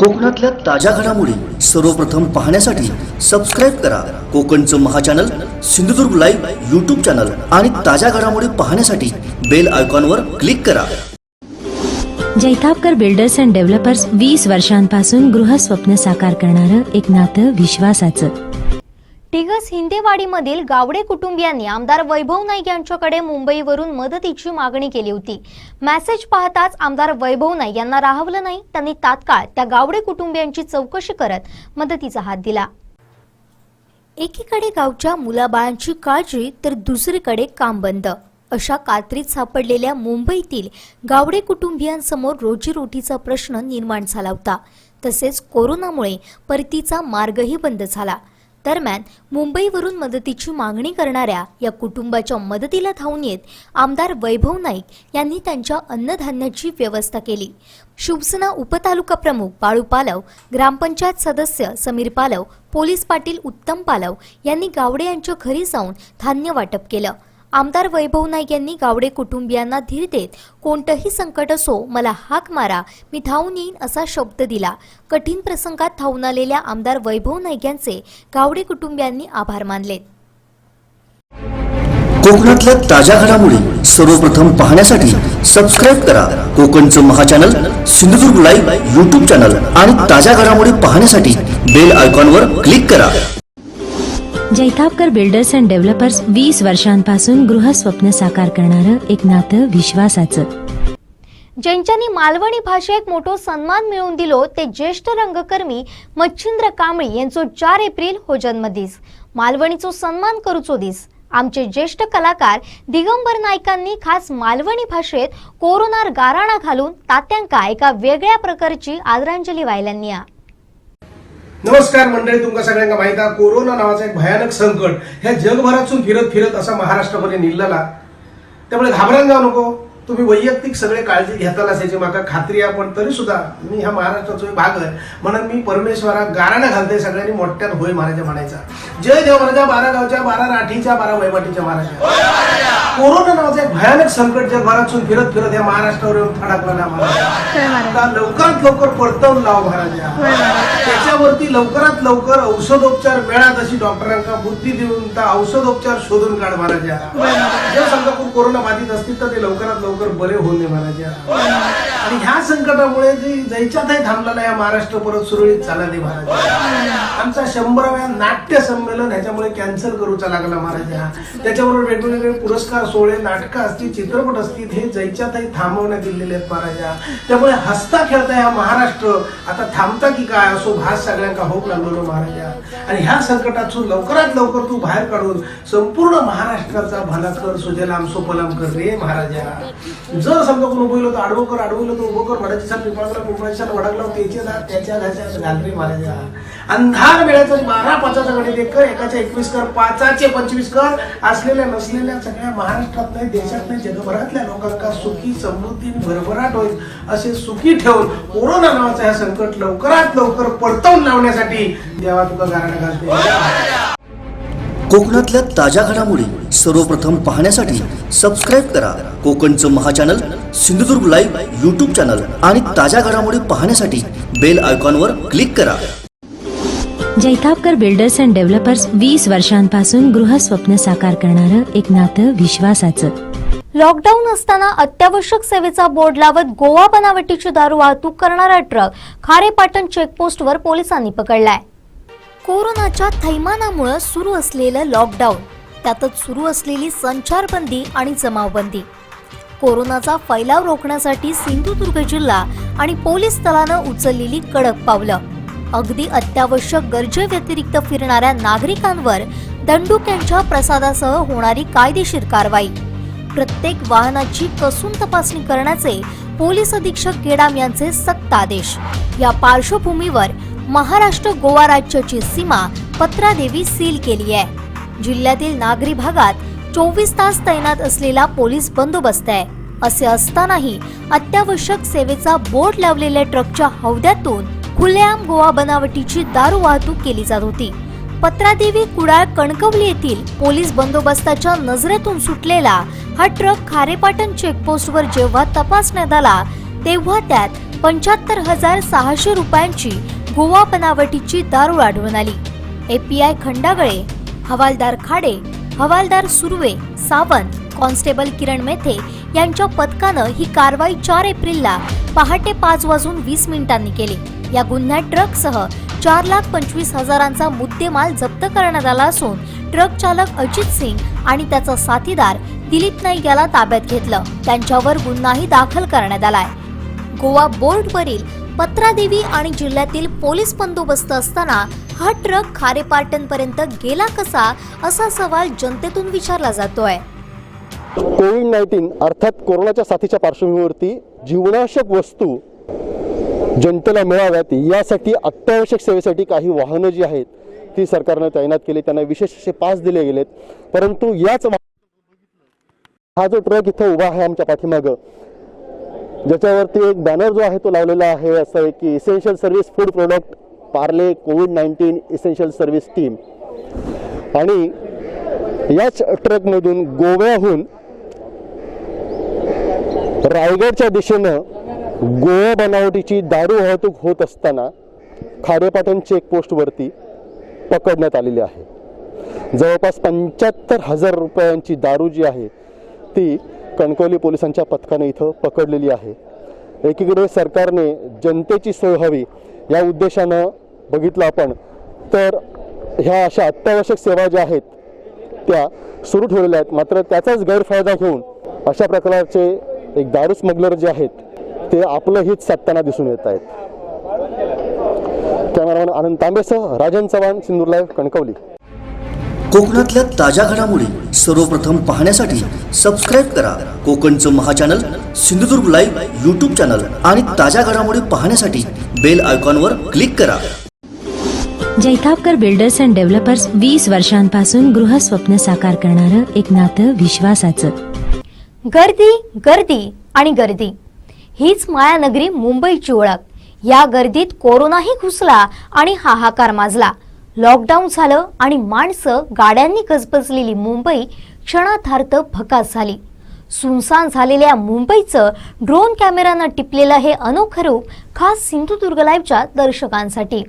कोकणातल्या ताज्या घडामोडी सर्वप्रथम पाहण्यासाठी सबस्क्राईब करा कोकणचं महाचॅनल सिंधुदुर्ग लाईव्ह यूट्यूब चॅनल आणि ताज्या घडामोडी पाहण्यासाठी बेल आयकॉनवर क्लिक करा. जैतापकर बिल्डर्स अँड डेव्हलपर्स 20 वर्षांपासून गृहस्वप्न साकार करणारं एक नातं विश्वासाचं. टिगस हिंदेवाडीमधील गावडे कुटुंबियांनी आमदार वैभव नाईक यांच्याकडे मुंबईवरून मदतीची मागणी केली होती. मेसेज पाहताच आमदार वैभव नाईक यांना राहवलं नाही. त्यांनी तात्काळ त्या गावडे कुटुंबियांची चौकशी करत मदतीचा हात दिला. एकीकडे गावच्या मुलाबाळांची काळजी तर दुसरीकडे काम बंद अशा कात्रीत सापडलेल्या मुंबईतील गावडे कुटुंबियांसमोर रोजीरोटीचा प्रश्न निर्माण झाला होता. तसेच कोरोनामुळे परतीचा मार्गही बंद झाला. दरम्यान मुंबईवरून मदतीची मागणी करणाऱ्या या कुटुंबाच्या मदतीला धावून येत आमदार वैभव नाईक यांनी त्यांच्या अन्नधान्याची व्यवस्था केली. शिवसेना उपतालुका प्रमुख बाळू पालव, ग्रामपंचायत सदस्य समीर पालव, पोलीस पाटील उत्तम पालव यांनी गावडे यांच्या घरी जाऊन धान्य वाटप केलं. आमदार वैभव नाईक यांनी गावडे कुटुंबियांना धीर देत कोणतंही संकट असो मला हाक मारा, मी धावून येईन असा शब्द दिला. कठीण प्रसंगात धावून आलेल्या आमदार वैभव नाईक यांचे गावडे कुटुंबियांनी आभार मानले. कोकणातल्या ताज्या घडामोडी सर्वप्रथम पाहण्यासाठी सबस्क्राईब करा कोकणचं महाचॅनल सिंधुदुर्ग लाईव्ह यूट्यूब चॅनल आणि ताज्या घडामोडी पाहण्यासाठी बेल आयकॉनवर क्लिक करा. जैतापकर बिल्डर्स अँड डेव्हलपर्स 20 वर्षांपासून गृहस्वप्न साकार करणारं एक नातं विश्वासाचं. ज्यांच्यानी मालवणी भाषेक मोठो सन्मान मिळवून दिलो ते ज्येष्ठ रंगकर्मी मच्छिंद्र कांबळी यांचो 4 एप्रिल हो जन्मदिस. मालवणीचो सन्मान करूचो दीस. आमचे ज्येष्ठ कलाकार दिगंबर नाईकांनी खास मालवणी भाषेत कोरोनार गाराणा घालून तात्यांका एका वेगळ्या प्रकारची आदरांजली वाहिल्यांनी. नमस्कार मंडळी, तुमका सगळ्यांना माहित आहे कोरोना नावाचा एक भयानक संकट ह्या जगभरातून फिरत असा महाराष्ट्रापर्यंत निघाला. त्यामुळे घाबरायला जाऊ नको. तुम्ही वैयक्तिक सगळे काळजी घेतानाच याची माका खात्री आहे. पण तरी सुद्धा मी ह्या महाराष्ट्राचा एक भाग आहे म्हणून मी परमेश्वरा गाराणा घालते सगळ्यांनी मोठ्यात होय महाराजा म्हणायचा. जय देव महाराजा, 12 गावच्या 12 राठीच्या 12 वैवाटीच्या महाराजा. कोरोना नावाचा एक भयानक संकट जगभरातून फिरत या महाराष्ट्रावर येऊन थडाकला ना महाराजा. लवकरात लवकर पडतावून लाव महाराजा. त्याच्यावरती लवकरात लवकर औषधोपचार मिळात अशी डॉक्टरांना बुद्धी देऊन त्या औषधोपचार शोधून काढ महाराजा. जर समजा खूप कोरोना बाधित असतील तर ते लवकरात लवकर बरे होऊ नये महाराजा. आणि ह्या संकटामुळे जे जैच्यातही थांबलेला या महाराष्ट्र परत सुरळीत चालले महाराजा. आमचा 100व्या नाट्य संमेलन ह्याच्यामुळे कॅन्सल करूचा लागला महाराजा. त्याच्याबरोबर वेगवेगळे पुरस्कार सोहळे, नाटकं असतील, चित्रपट असतील, हे जैच्यातही थांबवण्यात दिलेले आहेत महाराजा. त्यामुळे हसता खेळता हा महाराष्ट्र आता थांबता की काय असो भास सगळ्यांना होऊ लागलो महाराजा. आणि ह्या संकटातून लवकरात लवकर तू बाहेर काढून संपूर्ण महाराष्ट्राचा भला कर, सुजलाम सुफलाम कर रे महाराजा. जर समजा कोण उभं तर आडवं कर, आडवलं तर उभं कर, वडाची साथ पिंपळाला पिंपळाची साथ वडाकला त्याच्या दात त्याच्या घाच्यात घाल रे महाराजा. अंधार वेळाचा 12-5चा गणित एक कर, 1चे 21 कर, 5चे 25 कर. असलेल्या नसलेल्या सगळ्या महाराष्ट्रात नाही, देशात नाही, जगभरातल्या लोकांना सुखी समृद्धी भरभराट होईल असे सुखी ठेवून कोरोना नावाचा हा संकट लवकरात लवकर पडतावून लावण्यासाठी देवा तुका गाराणा घालते. कोकणातल्या ताज्या घडामोडी सर्वप्रथम पाहण्यासाठी सबस्क्राईब करा कोकणचं महाचॅनल सिंधुदुर्ग लाईव्ह यूट्यूब चॅनल आणि ताज्या घडामोडी पाहण्यासाठी बेल आयकॉनवर क्लिक करा. जैतापकर बिल्डर्स अँड डेव्हलपर्स 20 वर्षांपासून गृहस्वप्न साकार करणारं एक नातं विश्वासाचं. लॉकडाऊन असताना अत्यावश्यक सेवेचा बोर्ड लावत गोवा बनावटीची दारू वाहतूक करणारा ट्रक खारेपाटण चेकपोस्टवर पोलिसांनी पकडलाय. कोरोनाच्या थैमानामुळे सुरू असलेलं लॉकडाऊन, त्यातच सुरू असलेली संचारबंदी आणि जमावबंदी, कोरोनाचा फैलाव रोखण्यासाठी सिंधुदुर्ग जिल्हा आणि पोलीस दलानं उचललेली कडक पावलं. अगदी अत्यावश्यक गरजेव्यतिरिक्त फिरणाऱ्या नागरिकांवर दंडुक्यांच्या प्रसादासह होणारी कायदेशीर कारवाई, प्रत्येक वाहनाची कसून तपासणी करण्याचे पोलीस अधीक्षक केडाम यांचे सक्त आदेश. या पार्श्वभूमीवर महाराष्ट्र गोवा राज्याची सीमा पत्रादेवी सील केली आहे. जिल्ह्यातील नागरी भागात 24 तास तैनात असलेला पोलीस बंदोबस्त आहे. असे असतानाही अत्यावश्यक सेवेचा बोर्ड लावलेल्या ट्रकच्या हौद्यातून खुलेआम गोवा बनावटीची दारू वाहतूक केली जात होती. पत्रादेवी कुडाळ कणकवली येथील पोलीस बंदोबस्ताच्या नजरेतून सुटलेला हा ट्रक खारेपाटण चेकपोस्टवर जेव्हा तपासण्यात आला तेव्हा त्यात 75,600 रुपयांची गोवा बनावटीची दारू आढळून आली. API खंडागळे, हवालदार खाडे, हवालदार सुर्वे, सावंत, कॉन्स्टेबल किरण मेथे यांच्या पथकानं ही कारवाई 4 एप्रिलला पहाटे 5:20 केली. या गुन्ह्यात ट्रकसह 4,25,000चा मुद्देमाल जप्त करण्यात आला असून ट्रक चालक अजित सिंग आणि त्याचा साथीदार दिलीप नाईक याला ताब्यात घेतलं. त्यांच्यावर गुन्हाही दाखल करण्यात आलाय. गोवा बोर्डवरील पत्रादेवी आणि जिल्ह्यातील पोलीस बंदोबस्त असताना हा ट्रक खारेपाटणपर्यंत गेला कसा, असा सवाल जनतेतून विचारला जातोय. कोविड-19 अर्थात कोरोनाच्या साथीच्या पार्श्वभूमीवरती जीवनावश्यक वस्तू जनतेला मिळाव्यात यासाठी अत्यावश्यक सेवेसाठी काही वाहनं जी आहेत ती सरकारनं तैनात केली. त्यांना विशेष असे पास दिले गेलेत. परंतु याच हा जो ट्रक इथं उभा आहे आमच्या पाठीमागं, ज्याच्यावरती एक बॅनर जो आहे तो लावलेला आहे, असं आहे की essential service food product Parle कोविड-19 इसेन्शियल सर्व्हिस टीम. आणि याच ट्रकमधून गोव्याहून रायगडच्या दिशेनं गोवा बनावटीची दारू वाहतूक होत असताना खारेपाटण चेकपोस्टवरती पकडण्यात आलेली आहे. जवळपास 75,000 रुपयांची दारू जी आहे ती कणकवली पोलिसांच्या पथकाने इथं पकडलेली आहे. एकीकडे सरकारने जनतेची सोय व्हावी या उद्देशानं बघितलं आपण तर ह्या अशा अत्यावश्यक सेवा ज्या आहेत त्या सुरू ठेवलेल्या आहेत. मात्र त्याचाच गैरफायदा घेऊन अशा प्रकारचे एक दारू स्मगलर जे आहेत ते आपलं हित साधताना दिसून येत आहेत. कॅमेरामॅन आनंद तांबेसह राजन चव्हाण, सिंधुदुर्ग लाईव्ह, कणकवली. कोकणातल्या ताज्या घडामोडी सर्वप्रथम पाहण्यासाठी सबस्क्राईब करा कोकणचं महाचॅनल सिंधुदुर्ग लाईव्ह यूट्यूब चॅनल आणि ताज्या घडामोडी पाहण्यासाठी बेल आयकॉनवर क्लिक करा. जैतापकर बिल्डर्स अँड डेव्हलपर्स 20 वर्षांपासून गृहस्वप्न साकार करणारं एक नातं विश्वासाचं. गर्दी गर्दी आणि गर्दी हीच मायानगरी मुंबईची ओळख. या गर्दीत कोरोनाही घुसला आणि हाहाकार माजला. लॉकडाऊन झालं आणि माणसं गाड्यांनी गजबजलेली मुंबई क्षणार्धात भकास झाली. सुनसान झालेल्या मुंबईचं ड्रोन कॅमेरानं टिपलेलं हे अनोखं रूप खास सिंधुदुर्ग लाईव्हच्या दर्शकांसाठी.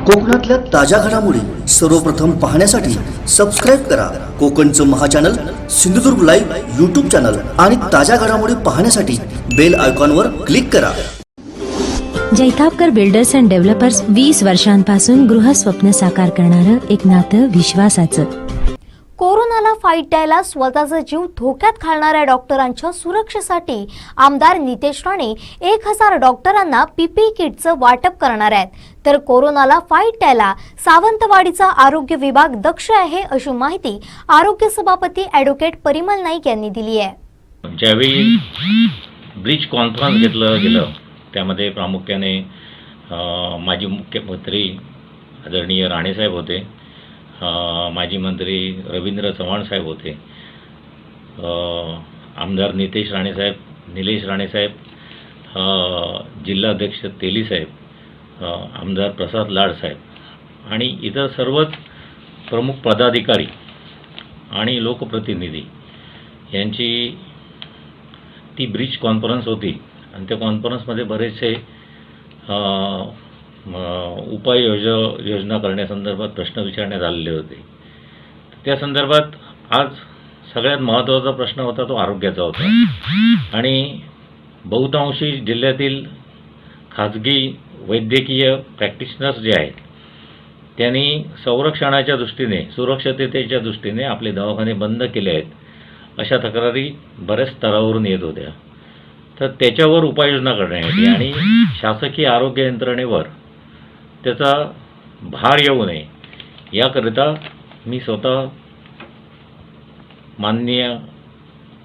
कोकणातल्या ताज्या घडामोडी सर्वप्रथम पाहण्यासाठी सबस्क्राईब करा कोकणचं महाचॅनल सिंधुदुर्ग लाईव्ह यूट्यूब चॅनल आणि ताज्या घडामोडी पाहण्यासाठी बेल आयकॉनवर क्लिक करा. जैतापकर बिल्डर्स अँड डेव्हलपर्स 20 वर्षांपासून गृहस्वप्न साकार करणारं एक नातं विश्वासाचं. कोरोनाला फाईट द्यायला स्वतःचा जीव धोक्यात घालणाऱ्या डॉक्टरांच्या सुरक्षेसाठी आमदार नितेश राणे 1000 डॉक्टरांना पीपीई किटचं वाटप करणार आहेत. तर कोरोनाला फाईट द्यायला सावंतवाडीचा आरोग्य विभाग दक्ष आहे, अशी माहिती आरोग्य सभापती ॲडव्होकेट परिमल नाईक यांनी दिली आहे. ज्यावेळी ब्रिज कॉन्फरन्स घेतलं गेलं त्यामध्ये प्रामुख्याने माजी मुख्यमंत्री आदरणीय राणेसाहेब होते, माजी मंत्री रवींद्र चव्हाण साहेब होते, आमदार नितेश राणेसाहेब, निलेश राणेसाहेब, जिल्हाध्यक्ष तेली साहेब, आमदार प्रसाद लाड साहेब आणि इतर सर्वच प्रमुख पदाधिकारी आणि लोकप्रतिनिधी यांची ती ब्रिज कॉन्फरन्स होती. आणि त्या कॉन्फरन्समध्ये बरेचसे उपाययोजना करण्यासंदर्भात प्रश्न विचारण्यात आलेले होते. त्या संदर्भात आज सगळ्यात महत्त्वाचा प्रश्न होता तो आरोग्याचा होता आणि बहुतांशी जिल्ह्यातील खाजगी वैद्यकीय प्रॅक्टिशनर्स जे आहेत त्यांनी संरक्षणाच्या दृष्टीने, सुरक्षिततेच्या दृष्टीने आपले दवाखाने बंद केले आहेत अशा तक्रारी बऱ्याच स्तरावरून येत होत्या. तर त्याच्यावर उपाययोजना करण्यासाठी आणि शासकीय आरोग्य यंत्रणेवर त्याचा भार येऊ नये याकरिता मी स्वतः माननीय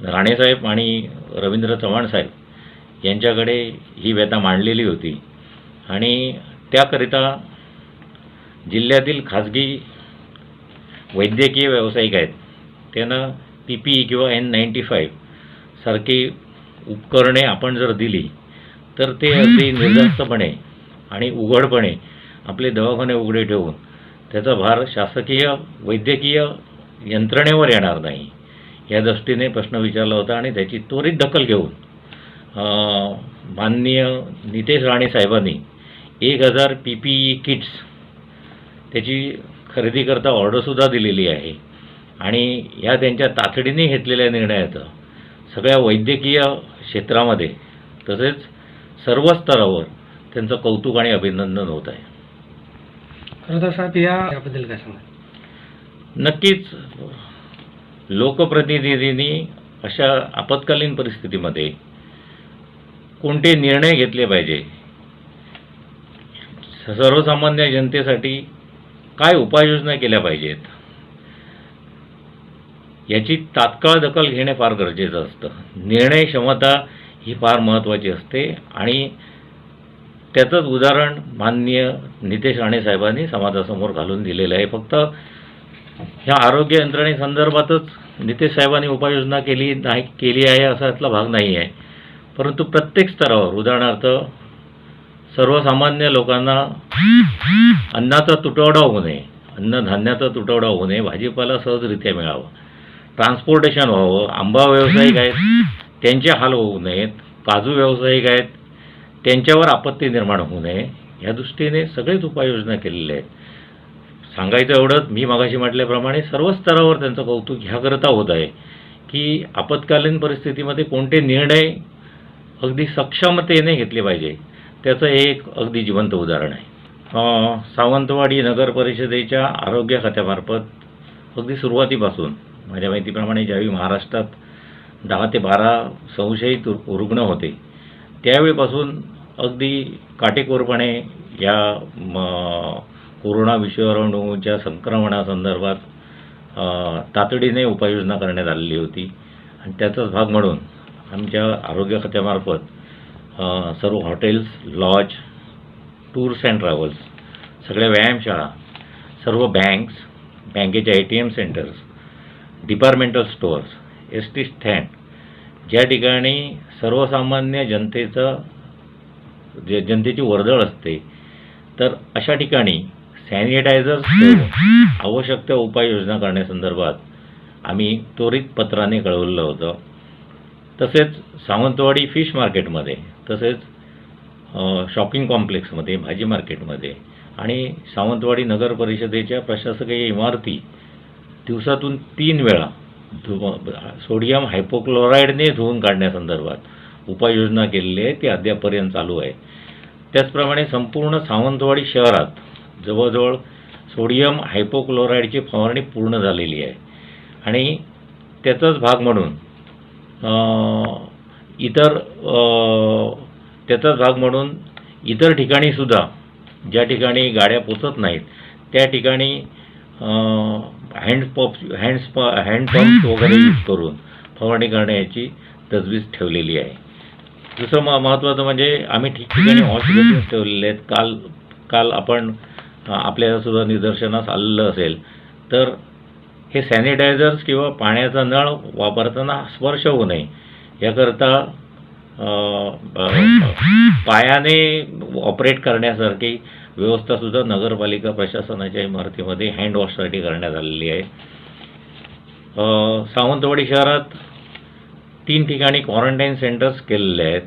राणेसाहेब आणि रवींद्र चव्हाण साहेब यांच्याकडे ही व्यथा मांडलेली होती आणि त्याकरिता जिल्ह्यातील खाजगी वैद्यकीय व्यावसायिक आहेत त्यांना PPE किंवा N95 सारखी उपकरणे आपण जर दिली तर ते अगदी निर्धास्तपणे आणि उघडपणे आपले दवाखाने उघडे ठेवून त्याचा भार शासकीय वैद्यकीय यंत्रणेवर येणार नाही या दृष्टीने प्रश्न विचारला होता आणि त्याची त्वरित दखल घेऊन माननीय नितेश राणे साहेबांनी 1000 PPE किट्स त्याची खरेदीकरता ऑर्डरसुद्धा दिलेली आहे आणि या त्यांच्या तातडीने घेतलेल्या निर्णयाचं सगळ्या वैद्यकीय क्षेत्रामध्ये तसेच सर्व स्तरावर त्यांचं कौतुक आणि अभिनंदन होत आहे. खरं तर साहेब याबद्दल काय सांगा? नक्कीच लोकप्रतिनिधींनी अशा आपत्कालीन परिस्थितीमध्ये कोणते निर्णय घेतले पाहिजे, सर्वसामान्य जनतेसाठी काय उपाययोजना केल्या पाहिजेत याची तात्काळ दखल घेणे फार गरजेचं असतं. निर्णय क्षमता ही फार महत्त्वाची असते आणि त्याचंच उदाहरण माननीय नितेश राणे साहेबांनी समाजासमोर घालून दिलेलं आहे. फक्त ह्या आरोग्य यंत्रणेसंदर्भातच नितेश साहेबांनी उपाययोजना केली आहे असा यातला भाग नाही आहे, परंतु प्रत्येक स्तरावर उदाहरणार्थ सर्वसामान्य लोकांना अन्नाचा तुटवडा होऊ नये, अन्नधान्याचा तुटवडा होऊ नये, भाजीपाला सहजरित्या मिळावा, ट्रान्सपोर्टेशन व्हावं, आंबा व्यावसायिक आहेत त्यांचे हाल होऊ नयेत, काजू व्यावसायिक आहेत त्यांच्यावर आपत्ती निर्माण होऊ नये या दृष्टीने सगळेच उपाययोजना केलेल्या आहेत. सांगायचं एवढंच, मी मगाशी म्हटल्याप्रमाणे सर्व स्तरावर त्यांचं कौतुक ह्याकरता होत आहे की आपत्कालीन परिस्थितीमध्ये कोणते निर्णय अगदी सक्षमतेने घेतले पाहिजे त्याचं हे एक अगदी जिवंत उदाहरण आहे. सावंतवाडी नगर परिषदेच्या आरोग्य खात्यामार्फत अगदी सुरुवातीपासून माझ्या माहितीप्रमाणे ज्यावेळी महाराष्ट्रात 10 ते 12 संशयित रुग्ण होते त्यावेळीपासून अगदी काटेकोरपणे या कोरोना विषाणूच्या संक्रमणासंदर्भात तातडीने उपाययोजना करण्यात आलेली होती आणि त्याचाच भाग म्हणून आमच्या आरोग्य खात्यामार्फत सर्व hotels, lodge, tours and travels, सगळ्या व्यायामशाळा, सर्व बँक्स, बँकेच्या ATM centres, departmental stores, ST stand ज्या ठिकाणी सर्वसामान्य जनतेची वर्दळ असते तर अशा ठिकाणी सॅनिटायझर्स आवश्यक त्या उपाययोजना करण्यासंदर्भात आम्ही त्वरित पत्राने कळवलं होतं. तसेच सावंतवाडी फिश मार्केटमध्ये, तसेच शॉपिंग कॉम्प्लेक्समध्ये, भाजी मार्केटमध्ये आणि सावंतवाडी नगर परिषदेच्या प्रशासकीय इमारती दिवसातून 3 वेळा सोडियम हायपोक्लोराईडने धुवून काढण्यासंदर्भात उपाययोजना केलेली आहे, ती अद्यापपर्यंत चालू आहे. त्याचप्रमाणे संपूर्ण सावंतवाडी शहरात जवळजवळ सोडियम हायपोक्लोराईडची फवारणी पूर्ण झालेली आहे आणि त्याचाच भाग म्हणून इतर ठिकाणीसुद्धा ज्या ठिकाणी गाड्या पोचत नाहीत त्या ठिकाणी हँडपंप वगैरे यूज करून फवारणी करण्याची तजवीज ठेवलेली आहे. दुसरं महत्त्वाचं म्हणजे आम्ही ठिकठिकाणी हॉस्पिटल्स ठेवलेले आहेत. काल आपण आपल्याला सुद्धा निदर्शनास आलेलं असेल तर हे सॅनिटायझर्स किंवा पाण्याचा नळ वापरताना स्पर्श होऊ नये याकरता पायाने ऑपरेट करण्यासारखी व्यवस्थासुद्धा नगरपालिका प्रशासनाच्या इमारतीमध्ये हँडवॉशसाठी करण्यात आलेली आहे. सावंतवाडी शहरात 3 ठिकाणी क्वारंटाईन सेंटर्स केलेले आहेत.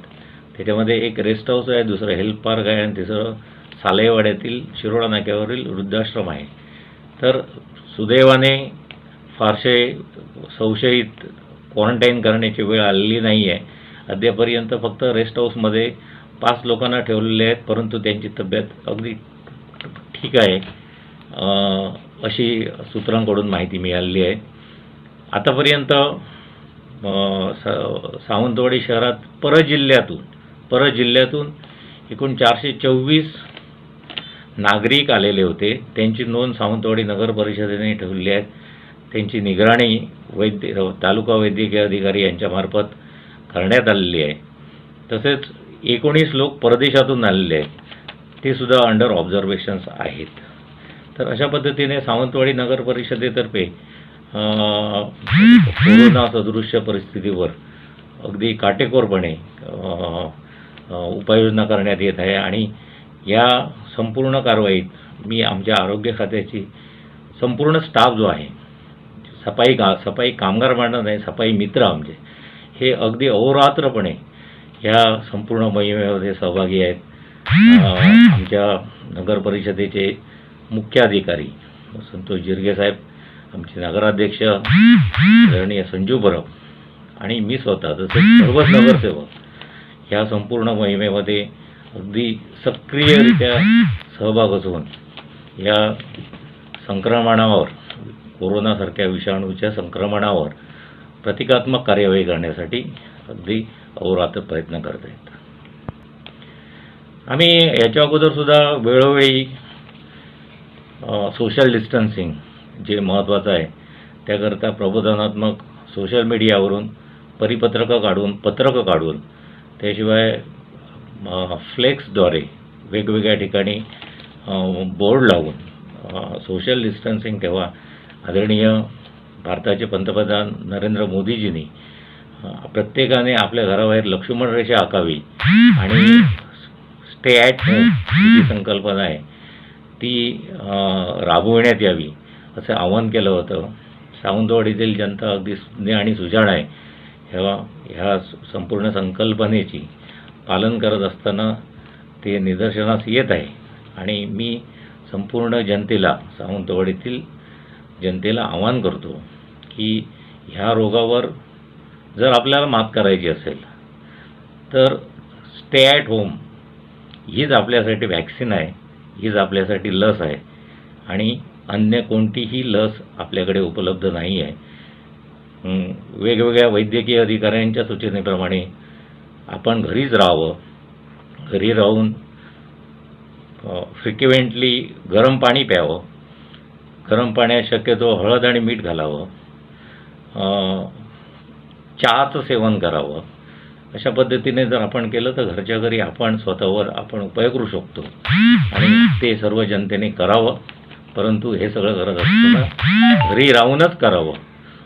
त्याच्यामध्ये एक रेस्ट हाऊस आहे, दुसरं हेल्थ पार्क आहे आणि तिसरं सालेवाड्यातील शिरोडा नाक्यावरील वृद्धाश्रम आहे. तर सुदैवाने फारसे संशयित क्वारंटाईन करण्याची वेळ आलेली नाही आहे. अद्यापर्यंत फक्त रेस्ट हाऊसमध्ये 5 लोकांना ठेवलेले आहेत, परंतु त्यांची तब्येत अगदी ठीक आहे अशी सूत्रांकडून माहिती मिळालेली आहे. आतापर्यंत सावंतवाडी शहरात परत जिल्ह्यातून एकूण 424 नागरिक आलेले होते. त्यांची नोंद सावंतवाडी नगर परिषदेने ठेवली आहे. त्यांची निगराणी तालुका वैद्यकीय अधिकारी यांच्यामार्फत करण्यात आलेली आहे. तसेच 19 लोक परदेशातून आलेले आहेत, ते सुद्धा अंडर ऑब्झर्वेशन्स आहेत. तर अशा पद्धतीने सावंतवाडी नगर परिषदेतर्फे कोरोना सदृश्य परिस्थितीवर अगदी काटेकोरपणे उपाययोजना करण्यात येत आहे. आणि या संपूर्ण कारवाईत मी आमच्या आरोग्य खात्याची संपूर्ण स्टाफ जो आहे, सफाई कामगार म्हणत नाही, सफाई मित्र आमचे, हे अगदी अहोरात्रपणे ह्या संपूर्ण मोहिमेमध्ये सहभागी आहेत. आमच्या नगर परिषदेचे मुख्य अधिकारी संतोष जिरगे साहेब, आमचे नगराध्यक्ष आदरणीय संजू परब आणि मी स्वतः तसेच सर्वच नगरसेवक ह्या संपूर्ण मोहिमेमध्ये अगदी सक्रियरित्या सहभाग असून या संक्रमणावर, कोरोनासारख्या विषाणूच्या संक्रमणावर प्रतिकात्मक कार्यवाही करण्यासाठी अगदी अहोरात्र प्रयत्न करत आहेत. आम्ही याच्या अगोदर सुद्धा वेळोवेळी सोशल डिस्टन्सिंग जे महत्त्वाचं आहे त्याकरता प्रबोधनात्मक सोशल मीडियावरून पत्रकं काढून त्याशिवाय फ्लेक्सद्वारे वेगवेगळ्या ठिकाणी बोर्ड लावून सोशल डिस्टन्सिंग ठेवा. आदरणीय भारताचे पंतप्रधान नरेंद्र मोदीजींनी प्रत्येकाने आपल्या घराबाहेर लक्ष्मण रेषा आखावी आणि स्टे ॲट होम ही संकल्पना आहे ती राबविण्यात यावी असं आवाहन केलं होतं. सावंतवाडीतील जनता अगदी सुज्ञ आणि सुजाण आहे. ह्या संपूर्ण संकल्पनेची पालन करत असताना ते निदर्शनास येत आहे. आणि मी संपूर्ण जनतेला, सावंतवाडीतील जनतेला आवाहन करतो की ह्या रोगावर जर आपल्याला मात करायची असेल तर स्टे ॲट होम हीच आपल्यासाठी वॅक्सिन आहे, हीच आपल्यासाठी लस आहे. आणि अन्य कोणतीही लस आपल्याकडे उपलब्ध नाही आहे. वेगवेगळ्या वैद्यकीय अधिकाऱ्यांच्या सूचनेप्रमाणे आपण घरीच राहावं. घरी राहून फ्रिक्वेंटली गरम पाणी प्यावं. गरम पाण्यात शक्यतो हळद आणि मीठ घालावं. चहाचं सेवन करावं. अशा पद्धतीने जर आपण केलं तर घरच्या घरी आपण स्वतःवर उपाय करू शकतो आणि ते सर्व जनतेने करावं. परंतु हे सगळं करत असताना घरी राहूनच करावं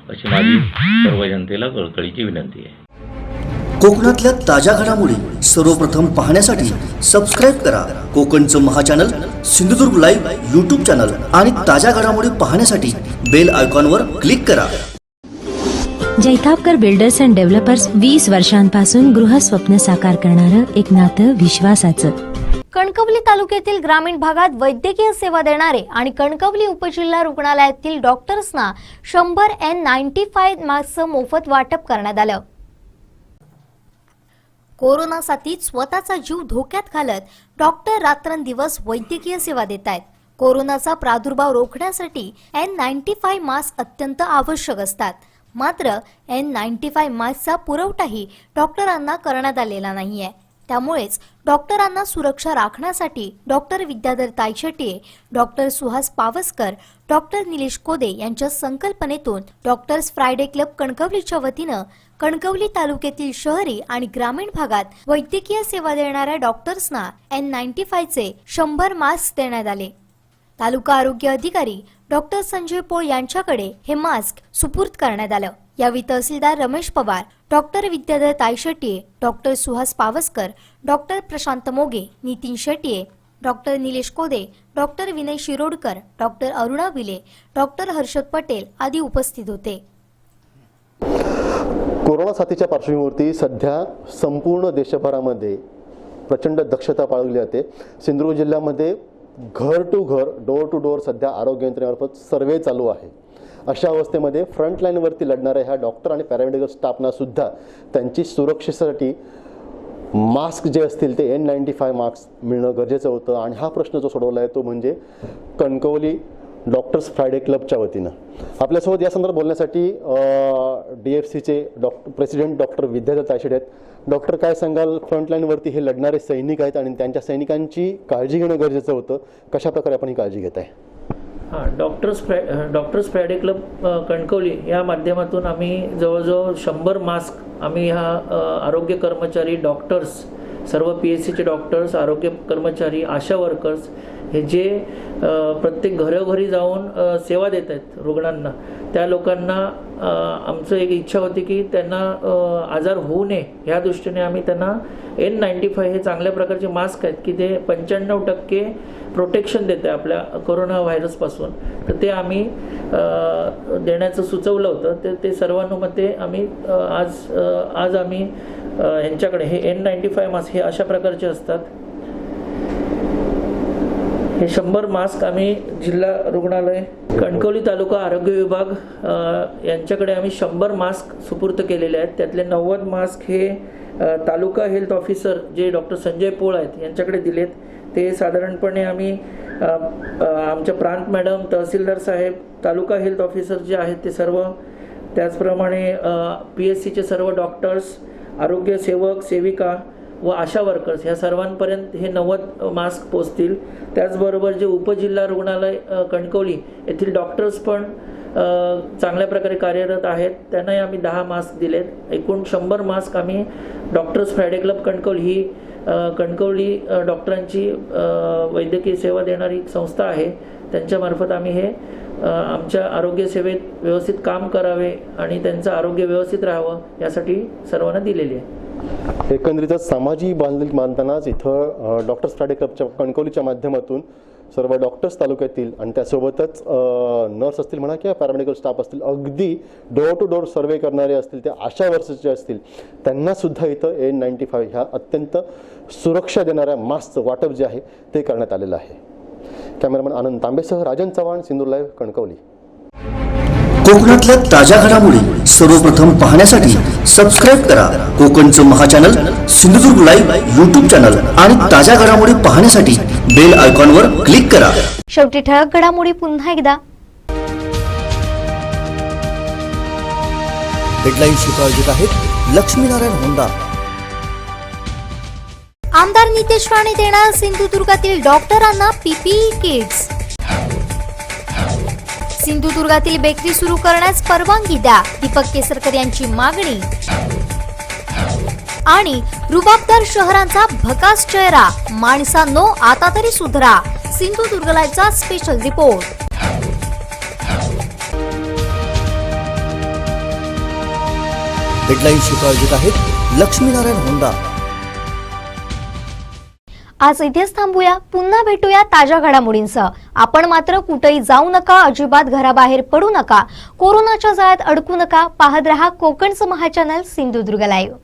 अशी माझी सर्व जनतेला कळकळीची विनंती आहे. कोकणातल्या ताज्या घडामोडी सर्वप्रथम पाहण्यासाठी सबस्क्राईब करा कोकणचं महाचॅनल सिंधुदुर्ग लाईव्ह यूट्यूब चॅनल आणि ताज्या घडामोडी पाहण्यासाठी बेल आयकॉनवर क्लिक करा. जैतापकर बिल्डर्स अँड डेव्हलपर्स 20 वर्षांपासून गृहस्वप्न साकार करणारं एक नातं विश्वासाचं. कणकवली तालुक्यातील ग्रामीण भागात वैद्यकीय सेवा देणारे आणि कणकवली उपजिल्हा रुग्णालयातील डॉक्टर्सना 100 N95 मास्कचं मोफत वाटप करण्यात आलं. कोरोना साथीत स्वतःचा जीव धोक्यात घालत डॉक्टर रात्रंदिवस वैद्यकीय सेवा देत आहेत. कोरोनाचा प्रादुर्भाव रोखण्यासाठी N95 मास्क अत्यंत आवश्यक असतात. मात्र N95 मास्कचा पुरवठाही डॉक्टरांना करण्यात आलेला नाहीये. त्यामुळेच डॉक्टरांना सुरक्षा राखण्यासाठी doctor Vidyadhar Tayshete, doctor Suhas Pawaskar, doctor Nilesh Kode यांच्या संकल्पनेतून डॉक्टर्स फ्रायडे क्लब कणकवलीच्या वतीनं कणकवली तालुक्यातील शहरी आणि ग्रामीण भागात वैद्यकीय सेवा देणाऱ्या डॉक्टर्सना N95 चे 100 मास्क देण्यात आले. तालुका आरोग्य अधिकारी डॉक्टर संजय पोळ यांच्याकडे हे मास्क सुपूर्द करण्यात आलं. यावेळी tehsildar Ramesh Pawar, doctor Vidyadhar Tayshete, doctor Suhas Pawaskar, doctor Prashant Moge, Nitin Shetye, doctor Nilesh Kode, doctor Vinay Shirodkar, doctor Aruna Vile, doctor Harshad Patel आदी उपस्थित होते. कोरोना साथीच्या पार्श्वभूमीवरती सध्या संपूर्ण देशभरामध्ये प्रचंड दक्षता बाळगली जाते. सिंधुदुर्ग जिल्ह्यामध्ये घर टू घर, डोर टू डोर सध्या आरोग्य यंत्रणेमार्फत सर्वे चालू आहे. अशा अवस्थेमध्ये फ्रंटलाईनवरती लढणाऱ्या ह्या डॉक्टर आणि पॅरामेडिकल स्टाफना सुद्धा त्यांची सुरक्षेसाठी मास्क जे असतील ते N95 मास्क मिळणं गरजेचं होतं. आणि हा प्रश्न जो सोडवला आहे तो म्हणजे कणकवली डॉक्टर्स फ्रायडे क्लबच्या वतीनं. आपल्यासोबत या संदर्भात बोलण्यासाठी DFCचे प्रेसिडेंट डॉक्टर विद्याधर तायशेटे आहेत. डॉक्टर, काय सांगाल, फ्रंटलाईनवरती हे लढणारे सैनिक आहेत आणि त्यांच्या सैनिकांची काळजी घेणं गरजेचं होतं. कशा प्रकारे आपण ही काळजी घेत आहे? डॉक्टर्स फ्रायडे क्लब कणकवली या माध्यमातून आम्ही जवळजवळ 100 मास्क आम्ही आरोग्य कर्मचारी, डॉक्टर्स, सर्व PSCचे डॉक्टर्स, आरोग्य कर्मचारी, आशा वर्कर्स हे जे प्रत्येक घरोघरी जाऊन सेवा देत आहेत रुग्णांना, त्या लोकांना आमचं एक इच्छा होती की त्यांना आजार होऊ नये ह्या दृष्टीने आम्ही त्यांना N95 हे चांगल्या प्रकारचे मास्क आहेत की ते 95% प्रोटेक्शन देते आपल्या कोरोना व्हायरसपासून, तर ते आम्ही देण्याचं सुचवलं होतं. ते सर्वानुमते आम्ही आज आम्ही यांच्याकडे हे N95 मास्क हे अशा प्रकारचे असतात. हे 100 मास्क आम्ही जिल्हा रुग्णालय कणकवली तालुका आरोग्य विभाग यांच्याकडे आम्ही 100 मास्क सुपूर्द केलेले आहेत. त्यातले 90 मास्क हे तालुका हेल्थ ऑफिसर जे डॉक्टर संजय पोळ आहेत यांच्याकडे दिलेत. ते साधारणपणे आम्ही आमच्या प्रांत मॅडम, तहसीलदार साहेब, तालुका हेल्थ ऑफिसर जे आहेत ते सर्व, त्याचप्रमाणे PSCचे सर्व डॉक्टर्स, आरोग्य सेवक, सेविका व आशा वर्कर्स ह्या सर्वांपर्यंत हे 90 मास्क पोचतील. त्याचबरोबर जे उपजिल्हा रुग्णालय कणकवली येथील डॉक्टर्स पण चांगल्या प्रकारे कार्यरत आहेत, त्यांनाही आम्ही 10 मास्क दिलेत. एकूण 100 मास्क आम्ही डॉक्टर्स फ्रायडे क्लब कणकवली ही कणकवली डॉक्टरांची वैद्यकीय सेवा देणारी संस्था आहे, त्यांच्यामार्फत आम्ही हे आमच्या आरोग्य सेवेत व्यवस्थित काम करावे आणि त्यांचं आरोग्य व्यवस्थित राहावं यासाठी सर्वांना दिलेली आहे. एकंदरीतच सामाजिक बांधिलकी बांधतानाच इथं डॉक्टर्स फ्रायडे क्लबच्या कणकवलीच्या माध्यमातून सर्व डॉक्टर्स तालुक्यातील आणि त्यासोबतच नर्स असतील म्हणा किंवा पॅरामेडिकल स्टाफ असतील, अगदी डोर टू डोर सर्वे करणारे असतील, त्या आशा वर्कर्सचे असतील, त्यांनासुद्धा इथं N95 ह्या अत्यंत सुरक्षा देणाऱ्या मास्कचं वाटप जे आहे ते करण्यात आलेलं आहे. कॅमेरामॅन आनंद तांबेसह राजन चव्हाण, सिंधुदुर्ग लाईव्ह, कणकवली. कोकणातल्या ताज्या घडामोडी सर्वप्रथम पाहण्यासाठी सबस्क्राईब करा कोकणचं महाचॅनल सिंधुदुर्ग लाईव्ह YouTube चॅनल आणि ताज्या घडामोडी पाहण्यासाठी बेल आयकॉनवर क्लिक करा. शेवटी ठळक घडामोडी पुन्हा एकदा. हेडलाईन्सची प्रायोजक आहेत लक्ष्मीनारायण होंडा. आमदार नितेश राणे देणार सिंधुदुर्गातील डॉक्टरांना PPE किट्स. सिंधुदुर्गातील बेकरी सुरू करण्यास परवानगी द्या, दीपक केसरकर यांची मागणी. आणि रुबाबदार शहरांचा भकास चेहरा, माणसांनो आता तरी सुधरा, सिंधुदुर्ग लाईव्हचा स्पेशल रिपोर्ट. हेडलाईन्सची प्रायोजक आहेत लक्ष्मीनारायण होंडा. आज इथेच थांबूया, पुन्हा भेटूया ताज्या घडामोडींसह. आपण मात्र कुठेही जाऊ नका, अजिबात घराबाहेर पडू नका, कोरोनाच्या जाळ्यात अडकू नका. पाहत रहा कोकणचं महाचॅनल सिंधुदुर्ग लाईव्ह.